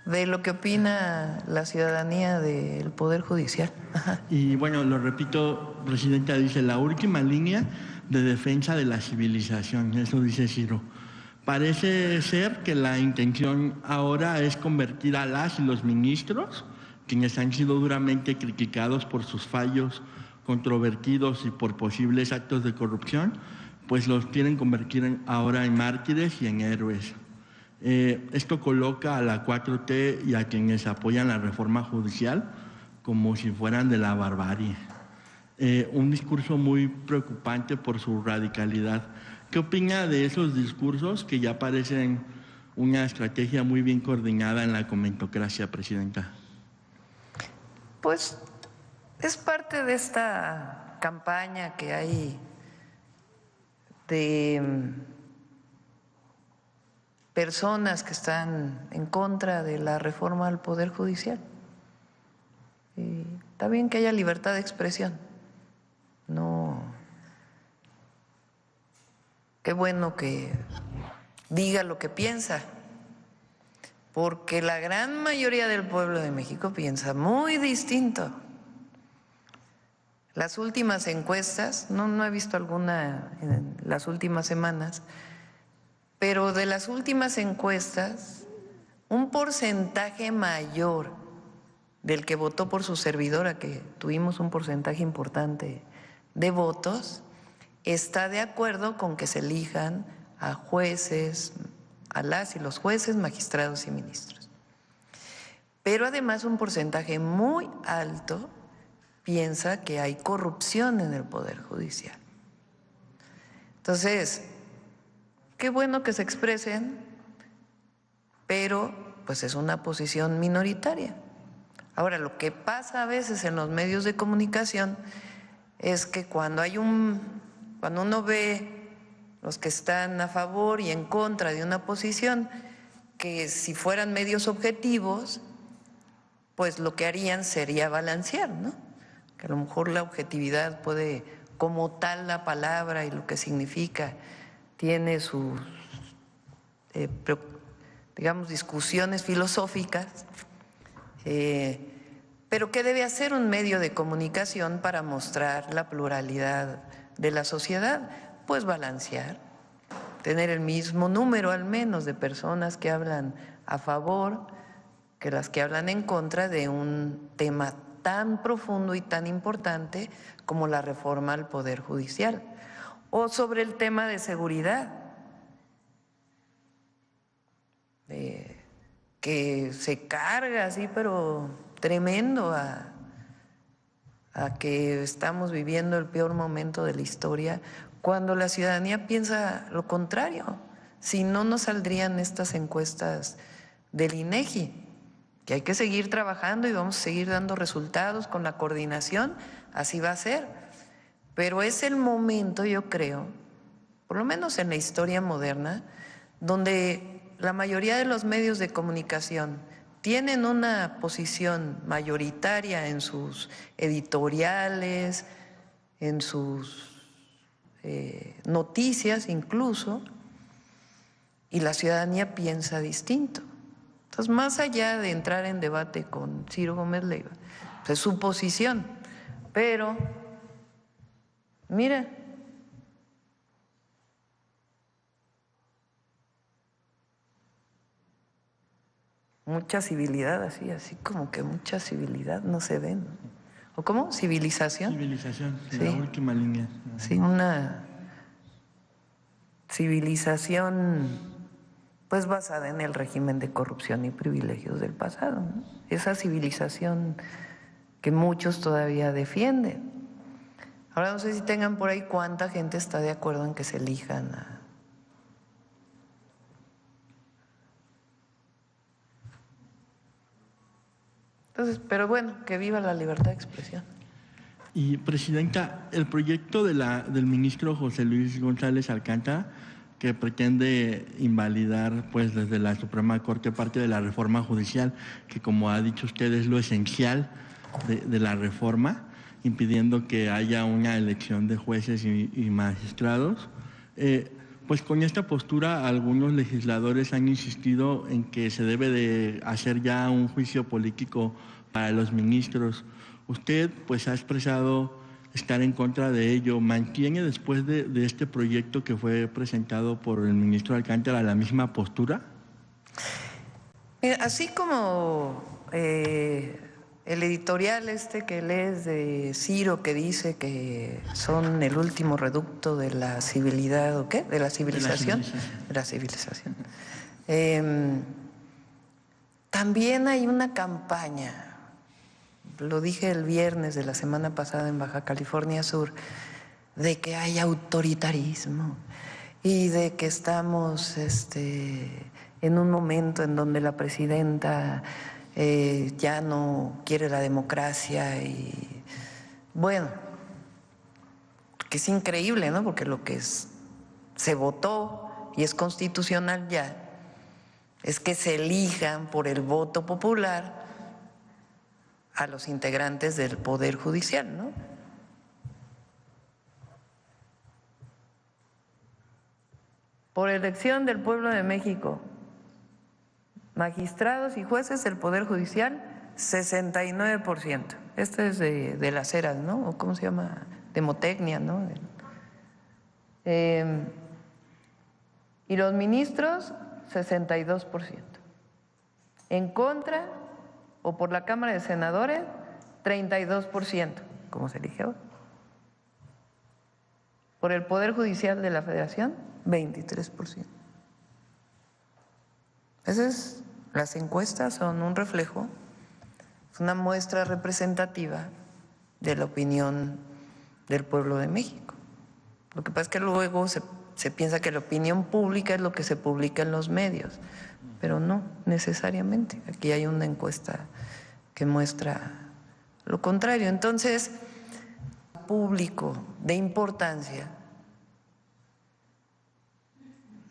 de lo que opina la ciudadanía del Poder Judicial. Ajá. Y bueno, lo repito, Presidenta, dice la última línea de defensa de la civilización, eso dice Ciro. Parece ser que la intención ahora es convertir a las y los ministros, quienes han sido duramente criticados por sus fallos, controvertidos y por posibles actos de corrupción, pues los quieren convertir ahora en mártires y en héroes. Esto coloca a la 4T y a quienes apoyan la reforma judicial como si fueran de la barbarie. Un discurso muy preocupante por su radicalidad. ¿Qué opina de esos discursos que ya parecen una estrategia muy bien coordinada en la comentocracia, Presidenta? Pues es parte de esta campaña que hay de personas que están en contra de la reforma al Poder Judicial. Está bien que haya libertad de expresión. No. Qué bueno que diga lo que piensa, porque la gran mayoría del pueblo de México piensa muy distinto. Las últimas encuestas, no he visto alguna en las últimas semanas, pero de las últimas encuestas, un porcentaje mayor del que votó por su servidora, que tuvimos un porcentaje importante de votos, está de acuerdo con que se elijan a jueces, a las y los jueces, magistrados y ministros. Pero además un porcentaje muy alto piensa que hay corrupción en el Poder Judicial. Entonces, qué bueno que se expresen, pero pues es una posición minoritaria. Ahora, lo que pasa a veces en los medios de comunicación es que cuando uno ve los que están a favor y en contra de una posición, que si fueran medios objetivos, pues lo que harían sería balancear, ¿no? que a lo mejor la objetividad puede, como tal la palabra y lo que significa, tiene sus, digamos, discusiones filosóficas, pero ¿qué debe hacer un medio de comunicación para mostrar la pluralidad de la sociedad? Pues balancear, tener el mismo número al menos de personas que hablan a favor que las que hablan en contra de un tema tan profundo y tan importante como la reforma al Poder Judicial. O sobre el tema de seguridad, que se carga así, pero tremendo a que estamos viviendo el peor momento de la historia, cuando la ciudadanía piensa lo contrario. Si no, no saldrían estas encuestas del INEGI, que hay que seguir trabajando y vamos a seguir dando resultados con la coordinación, así va a ser. Pero es el momento, yo creo, por lo menos en la historia moderna, donde la mayoría de los medios de comunicación tienen una posición mayoritaria en sus editoriales, en sus noticias incluso, y la ciudadanía piensa distinto. Entonces, más allá de entrar en debate con Ciro Gómez Leiva, pues es su posición, pero mira, mucha civilidad, así como que mucha civilidad no se ve, ¿no? ¿O cómo? ¿Civilización? Civilización, sí. La última línea. Sí, una civilización pues basada en el régimen de corrupción y privilegios del pasado, ¿no? Esa civilización que muchos todavía defienden. Ahora no sé si tengan por ahí cuánta gente está de acuerdo en que se elijan a... Entonces, pero bueno, que viva la libertad de expresión. Y, Presidenta, el proyecto del ministro José Luis González Alcántara, que pretende invalidar pues desde la Suprema Corte parte de la reforma judicial, que como ha dicho usted es lo esencial de la reforma, impidiendo que haya una elección de jueces y magistrados. Pues con esta postura algunos legisladores han insistido en que se debe de hacer ya un juicio político para los ministros. Usted pues ha expresado estar en contra de ello. ¿Mantiene después de este proyecto que fue presentado por el ministro Alcántara la misma postura? Así como el editorial que lees de Ciro, que dice que son el último reducto de la civilidad, ¿o qué? ¿De la civilización? De la civilización. También hay una campaña, lo dije el viernes de la semana pasada en Baja California Sur, de que hay autoritarismo y de que estamos en un momento en donde la presidenta ya no quiere la democracia y bueno, que es increíble, ¿no? Porque lo que se votó y es constitucional ya es que se elijan por el voto popular a los integrantes del Poder Judicial, ¿no? Por elección del pueblo de México, magistrados y jueces del Poder Judicial, 69%. Este es de las eras, ¿no? ¿O cómo se llama? Demotecnia, ¿no? Y los ministros, 62%. En contra, o por la Cámara de Senadores, 32%, como se elige ahora. Por el Poder Judicial de la Federación, 23%. Las encuestas son un reflejo, es una muestra representativa de la opinión del pueblo de México. Lo que pasa es que luego se piensa que la opinión pública es lo que se publica en los medios, pero no necesariamente. Aquí hay una encuesta que muestra lo contrario. Entonces, público de importancia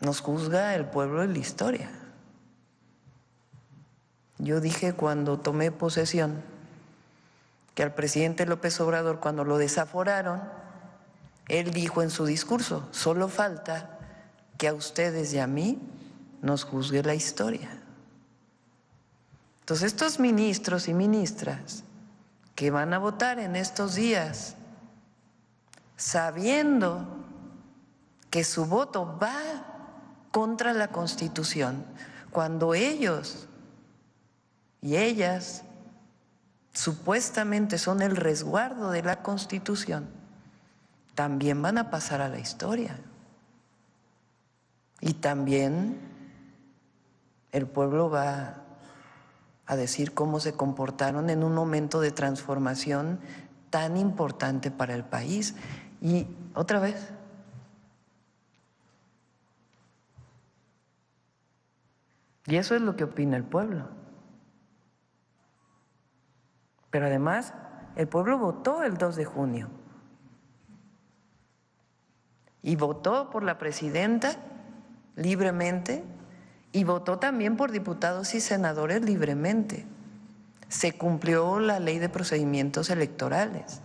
nos juzga el pueblo de la historia. Yo dije cuando tomé posesión que al presidente López Obrador, cuando lo desaforaron, él dijo en su discurso: solo falta que a ustedes y a mí nos juzgue la historia. Entonces, estos ministros y ministras que van a votar en estos días, sabiendo que su voto va contra la Constitución, cuando ellos y ellas supuestamente son el resguardo de la Constitución, también van a pasar a la historia. Y también el pueblo va a decir cómo se comportaron en un momento de transformación tan importante para el país. Y otra vez, y eso es lo que opina el pueblo. Pero además, el pueblo votó el 2 de junio y votó por la presidenta libremente y votó también por diputados y senadores libremente. Se cumplió la ley de procedimientos electorales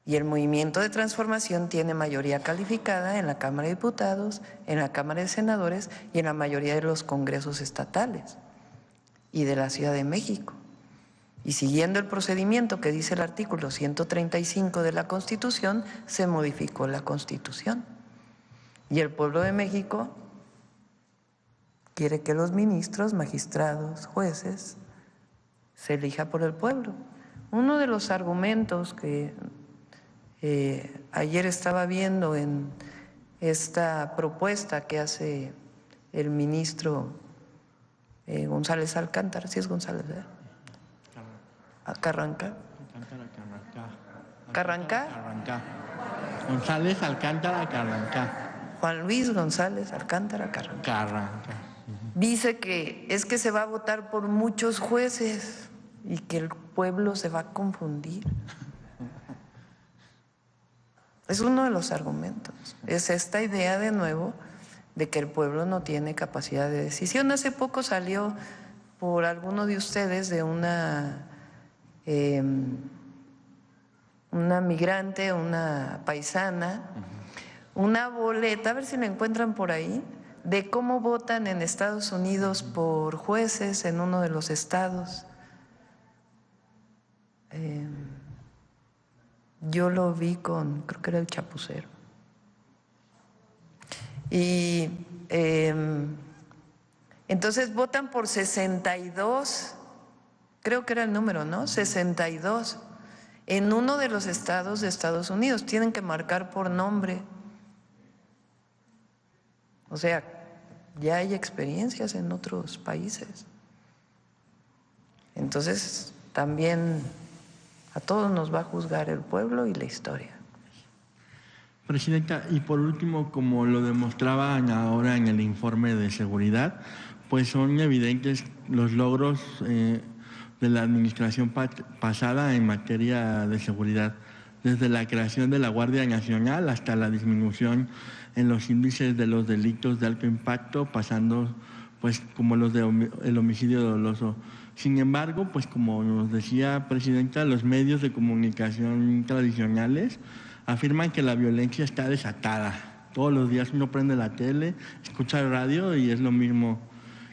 y el movimiento de transformación tiene mayoría calificada en la Cámara de Diputados, en la Cámara de Senadores y en la mayoría de los congresos estatales y de la Ciudad de México. Y siguiendo el procedimiento que dice el artículo 135 de la Constitución, se modificó la Constitución. Y el pueblo de México quiere que los ministros, magistrados, jueces, se elija por el pueblo. Uno de los argumentos que ayer estaba viendo en esta propuesta que hace el ministro González Alcántara, ¿sí es González, verdad? Carranca. González Alcántara Carranca. Juan Luis González Alcántara Carranca. Dice que es que se va a votar por muchos jueces y que el pueblo se va a confundir. Es uno de los argumentos. Es esta idea de nuevo de que el pueblo no tiene capacidad de decisión. Hace poco salió por alguno de ustedes de una migrante, una paisana, una boleta, a ver si la encuentran por ahí, de cómo votan en Estados Unidos por jueces en uno de los estados. Yo lo vi con, creo que era el Chapucero. Y entonces votan por 62, creo que era el número, ¿no? 62 en uno de los estados de Estados Unidos. Tienen que marcar por nombre. O sea, ya hay experiencias en otros países. Entonces, también a todos nos va a juzgar el pueblo y la historia. Presidenta, y por último, como lo demostraban ahora en el informe de seguridad, pues son evidentes los logros de la administración pasada en materia de seguridad, desde la creación de la Guardia Nacional hasta la disminución en los índices de los delitos de alto impacto, pasando pues como los de el homicidio doloso. Sin embargo, pues como nos decía Presidenta, los medios de comunicación tradicionales afirman que la violencia está desatada. Todos los días uno prende la tele, escucha el radio y es lo mismo,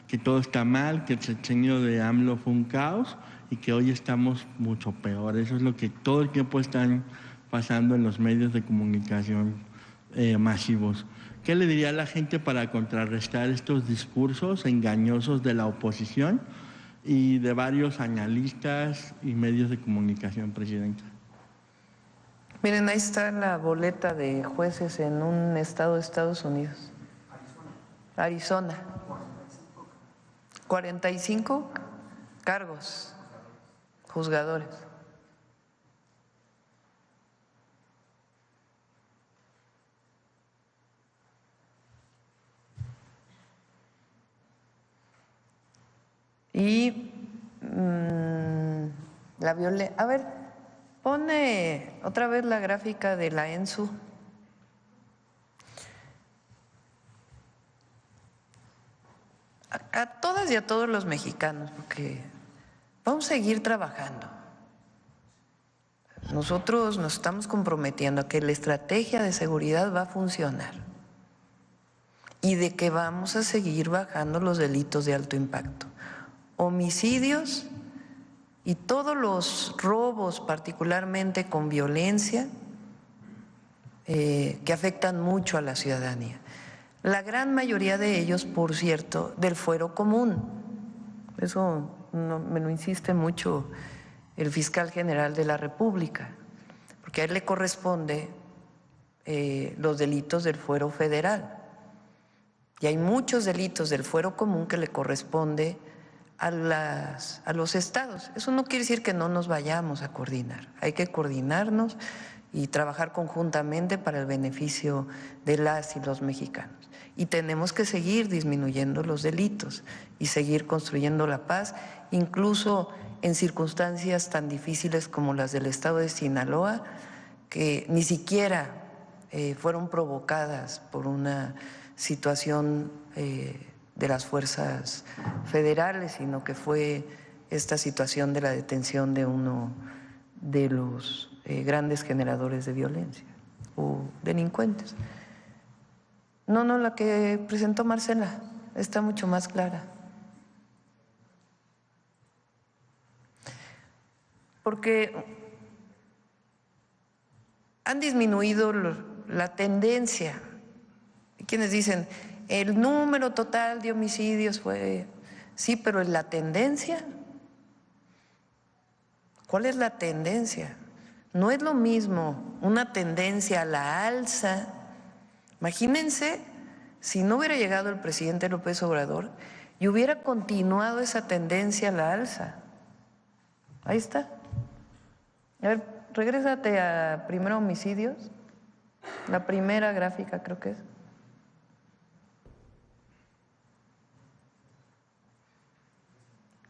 que todo está mal, que el sexenio de AMLO fue un caos y que hoy estamos mucho peor. Eso es lo que todo el tiempo están pasando en los medios de comunicación masivos. ¿Qué le diría a la gente para contrarrestar estos discursos engañosos de la oposición y de varios analistas y medios de comunicación, Presidenta? Miren, ahí está la boleta de jueces en un estado de Estados Unidos. Arizona. 45 cargos, juzgadores. Y la violencia. A ver, pone otra vez la gráfica de la ENSU. A todas y a todos los mexicanos, porque Vamos a seguir trabajando. Nosotros nos estamos comprometiendo a que la estrategia de seguridad va a funcionar y de que vamos a seguir bajando los delitos de alto impacto, homicidios y todos los robos, particularmente con violencia, que afectan mucho a la ciudadanía. La gran mayoría de ellos, por cierto, del fuero común. Eso me lo insiste mucho el fiscal general de la República, porque a él le corresponde los delitos del fuero federal. Y hay muchos delitos del fuero común que le corresponde a los estados. Eso no quiere decir que no nos vayamos a coordinar. Hay que coordinarnos y trabajar conjuntamente para el beneficio de las y los mexicanos. Y tenemos que seguir disminuyendo los delitos y seguir construyendo la paz, incluso en circunstancias tan difíciles como las del estado de Sinaloa, que ni siquiera fueron provocadas por una situación de las fuerzas federales, sino que fue esta situación de la detención de uno de los grandes generadores de violencia o delincuentes. No, la que presentó Marcela está mucho más clara. Porque han disminuido la tendencia. Hay quienes dicen, el número total de homicidios fue… Sí, pero ¿es la tendencia? ¿Cuál es la tendencia? No es lo mismo una tendencia a la alza. Imagínense si no hubiera llegado el presidente López Obrador y hubiera continuado esa tendencia a la alza. Ahí está. A ver, regrésate a primero homicidios, la primera gráfica creo que es.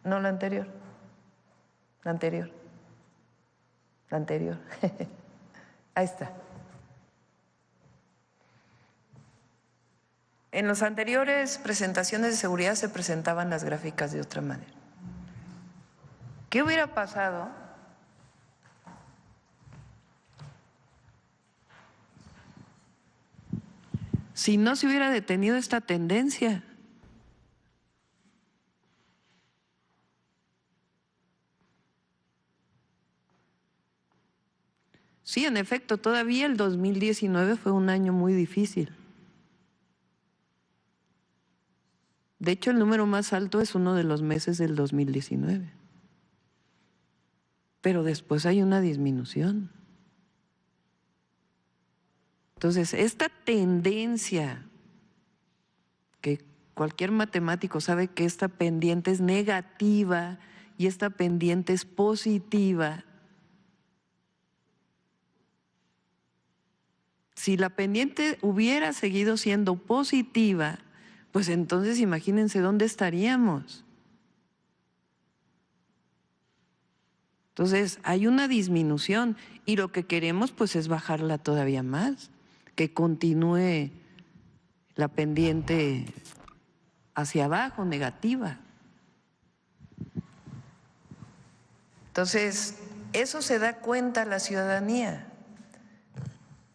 No, la anterior. La anterior. La anterior. Ahí está. En las anteriores presentaciones de seguridad se presentaban las gráficas de otra manera. ¿Qué hubiera pasado si no se hubiera detenido esta tendencia? Sí, en efecto, todavía el 2019 fue un año muy difícil. De hecho, el número más alto es uno de los meses del 2019. Pero después hay una disminución. Entonces, esta tendencia, que cualquier matemático sabe que esta pendiente es negativa y esta pendiente es positiva. Si la pendiente hubiera seguido siendo positiva, pues entonces imagínense dónde estaríamos. Entonces hay una disminución y lo que queremos pues es bajarla todavía más, que continúe la pendiente hacia abajo, negativa. Entonces, eso se da cuenta la ciudadanía,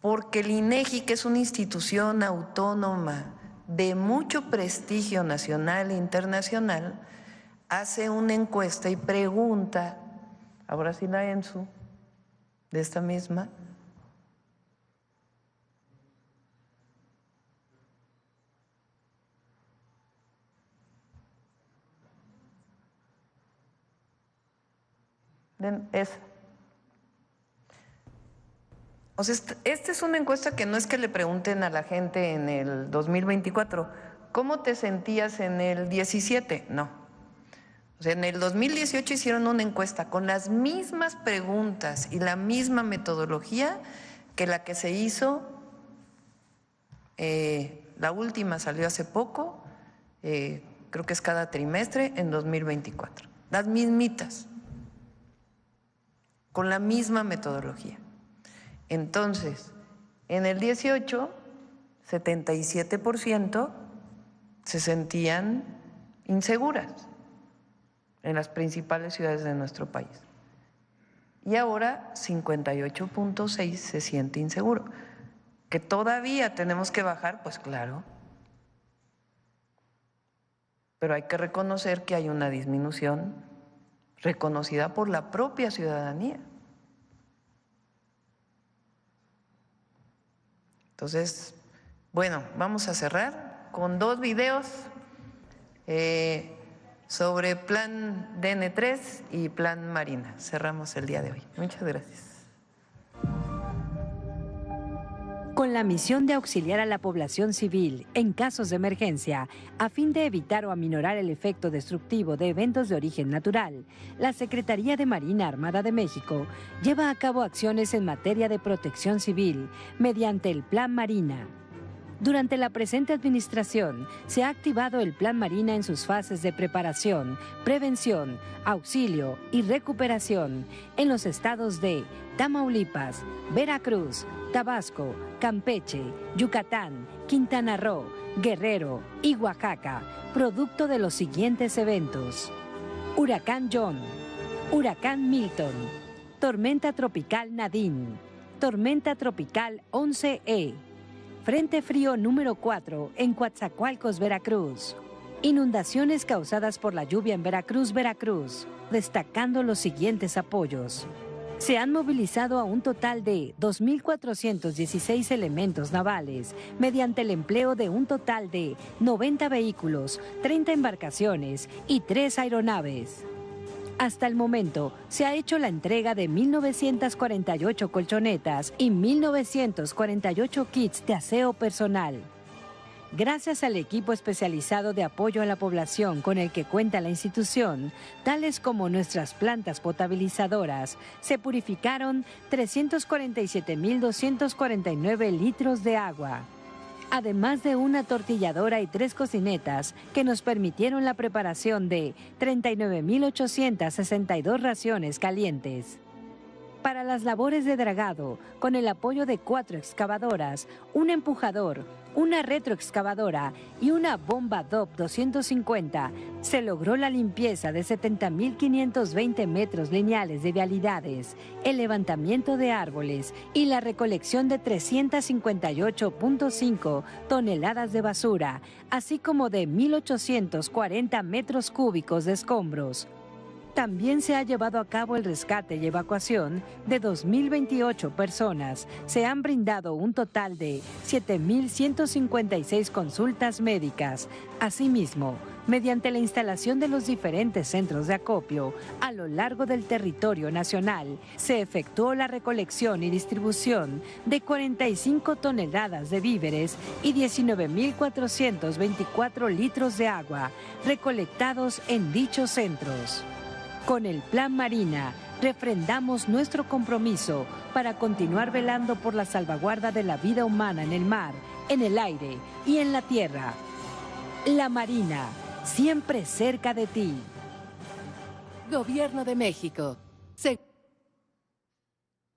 porque el INEGI, que es una institución autónoma de mucho prestigio nacional e internacional, hace una encuesta y pregunta, ahora sí la ENSU, de esta misma, esa. O sea, esta es una encuesta que no es que le pregunten a la gente en el 2024, ¿cómo te sentías en el 17? No. O sea, en el 2018 hicieron una encuesta con las mismas preguntas y la misma metodología que la que se hizo, la última salió hace poco, creo que es cada trimestre, en 2024. Las mismitas, con la misma metodología. Entonces, en el 18, 77% se sentían inseguras. en las principales ciudades de nuestro país. Y ahora 58.6 se siente inseguro. ¿Que todavía tenemos que bajar? Pues claro. Pero hay que reconocer que hay una disminución reconocida por la propia ciudadanía. Entonces, bueno, vamos a cerrar con 2 videos sobre Plan DN3 y Plan Marina. Cerramos el día de hoy. Muchas gracias. Con la misión de auxiliar a la población civil en casos de emergencia, a fin de evitar o aminorar el efecto destructivo de eventos de origen natural, la Secretaría de Marina Armada de México lleva a cabo acciones en materia de protección civil mediante el Plan Marina. Durante la presente administración, se ha activado el Plan Marina en sus fases de preparación, prevención, auxilio y recuperación en los estados de Tamaulipas, Veracruz, Tabasco, Campeche, Yucatán, Quintana Roo, Guerrero y Oaxaca, producto de los siguientes eventos: Huracán John, Huracán Milton, Tormenta Tropical Nadine, Tormenta Tropical 11E, Frente Frío número 4 en Coatzacoalcos, Veracruz. Inundaciones causadas por la lluvia en Veracruz, destacando los siguientes apoyos. Se han movilizado a un total de 2.416 elementos navales mediante el empleo de un total de 90 vehículos, 30 embarcaciones y 3 aeronaves. Hasta el momento, se ha hecho la entrega de 1.948 colchonetas y 1.948 kits de aseo personal. Gracias al equipo especializado de apoyo a la población con el que cuenta la institución, tales como nuestras plantas potabilizadoras, se purificaron 347.249 litros de agua. Además de una tortilladora y 3 cocinetas que nos permitieron la preparación de 39.862 raciones calientes. Para las labores de dragado, con el apoyo de 4 excavadoras, un empujador, una retroexcavadora y una bomba DOP 250, se logró la limpieza de 70.520 metros lineales de vialidades, el levantamiento de árboles y la recolección de 358.5 toneladas de basura, así como de 1.840 metros cúbicos de escombros. También se ha llevado a cabo el rescate y evacuación de 2.028 personas. Se han brindado un total de 7.156 consultas médicas. Asimismo, mediante la instalación de los diferentes centros de acopio a lo largo del territorio nacional, se efectuó la recolección y distribución de 45 toneladas de víveres y 19.424 litros de agua recolectados en dichos centros. Con el Plan Marina, refrendamos nuestro compromiso para continuar velando por la salvaguarda de la vida humana en el mar, en el aire y en la tierra. La Marina, siempre cerca de ti. Gobierno de México.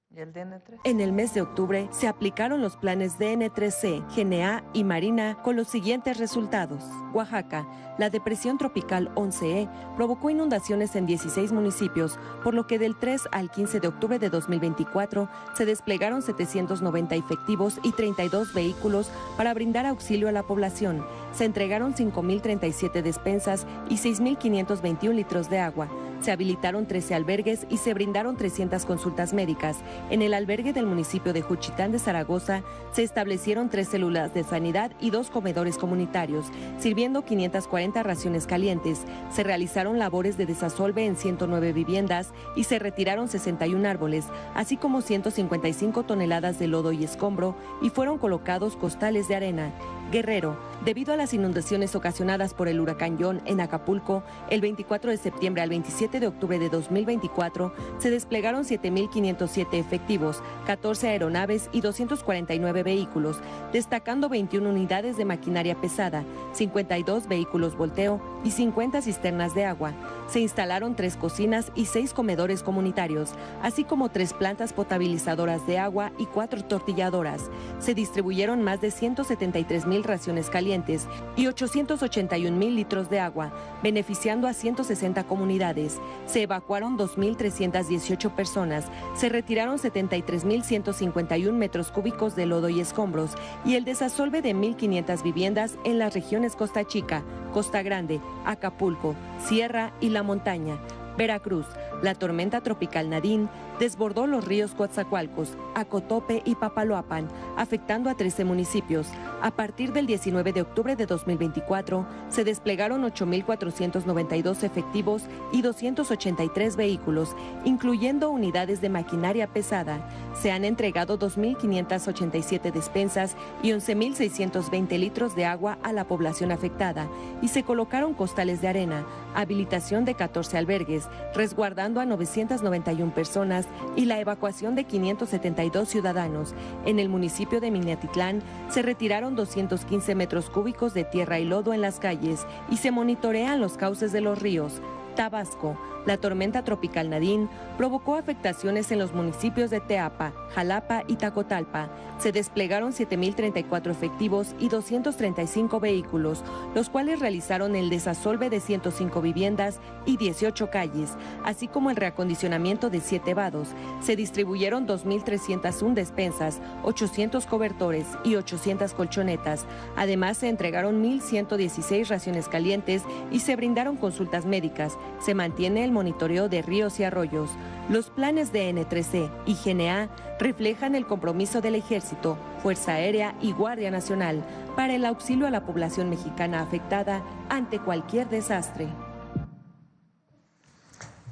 ¿Y el DN3? En el mes de octubre se aplicaron los planes DN3C, GNA y Marina con los siguientes resultados. Oaxaca, la depresión tropical 11E provocó inundaciones en 16 municipios, por lo que del 3 al 15 de octubre de 2024 se desplegaron 790 efectivos y 32 vehículos para brindar auxilio a la población. Se entregaron 5.037 despensas y 6.521 litros de agua. Se habilitaron 13 albergues y se brindaron 300 consultas médicas. En el albergue del municipio de Juchitán de Zaragoza se establecieron 3 células de sanidad y 2 comedores comunitarios, sirviendo 540 raciones calientes. Se realizaron labores de desasolve en 109 viviendas y se retiraron 61 árboles, así como 155 toneladas de lodo y escombro, y fueron colocados costales de arena. Guerrero, debido a las inundaciones ocasionadas por el huracán John en Acapulco, el 24 de septiembre al 27 de octubre de 2024, se desplegaron 7.507 efectivos, 14 aeronaves y 249 vehículos, destacando 21 unidades de maquinaria pesada, 52 vehículos volteo y 50 cisternas de agua. Se instalaron 3 cocinas y 6 comedores comunitarios, así como 3 plantas potabilizadoras de agua y 4 tortilladoras. Se distribuyeron más de 173,000 100,000 raciones calientes y 881,000 litros de agua, beneficiando a 160 comunidades. Se evacuaron 2,318 personas, se retiraron 73,151 metros cúbicos de lodo y escombros y el desasolve de 1,500 viviendas en las regiones Costa Chica, Costa Grande, Acapulco, Sierra y La Montaña. Veracruz, la tormenta tropical Nadine desbordó los ríos Coatzacoalcos, Acotope y Papaloapan, afectando a 13 municipios. A partir del 19 de octubre de 2024, se desplegaron 8,492 efectivos y 283 vehículos, incluyendo unidades de maquinaria pesada. Se han entregado 2,587 despensas y 11,620 litros de agua a la población afectada y se colocaron costales de arena, habilitación de 14 albergues, resguardando a 991 personas y la evacuación de 572 ciudadanos. En el municipio de Minatitlán se retiraron 215 metros cúbicos de tierra y lodo en las calles y se monitorean los cauces de los ríos. Tabasco, la tormenta tropical Nadine provocó afectaciones en los municipios de Teapa, Jalapa y Tacotalpa. Se desplegaron 7,034 efectivos y 235 vehículos, los cuales realizaron el desasolve de 105 viviendas y 18 calles, así como el reacondicionamiento de 7 vados. Se distribuyeron 2,301 despensas, 800 cobertores y 800 colchonetas. Además, se entregaron 1,116 raciones calientes y se brindaron consultas médicas. Se mantiene el monitoreo de ríos y arroyos. Los planes de N3C y GNA reflejan el compromiso del Ejército, Fuerza Aérea y Guardia Nacional para el auxilio a la población mexicana afectada ante cualquier desastre.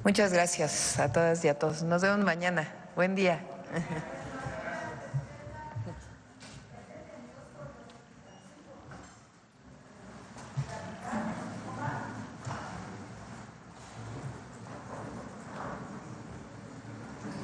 Muchas gracias a todas y a todos. Nos vemos mañana. Buen día.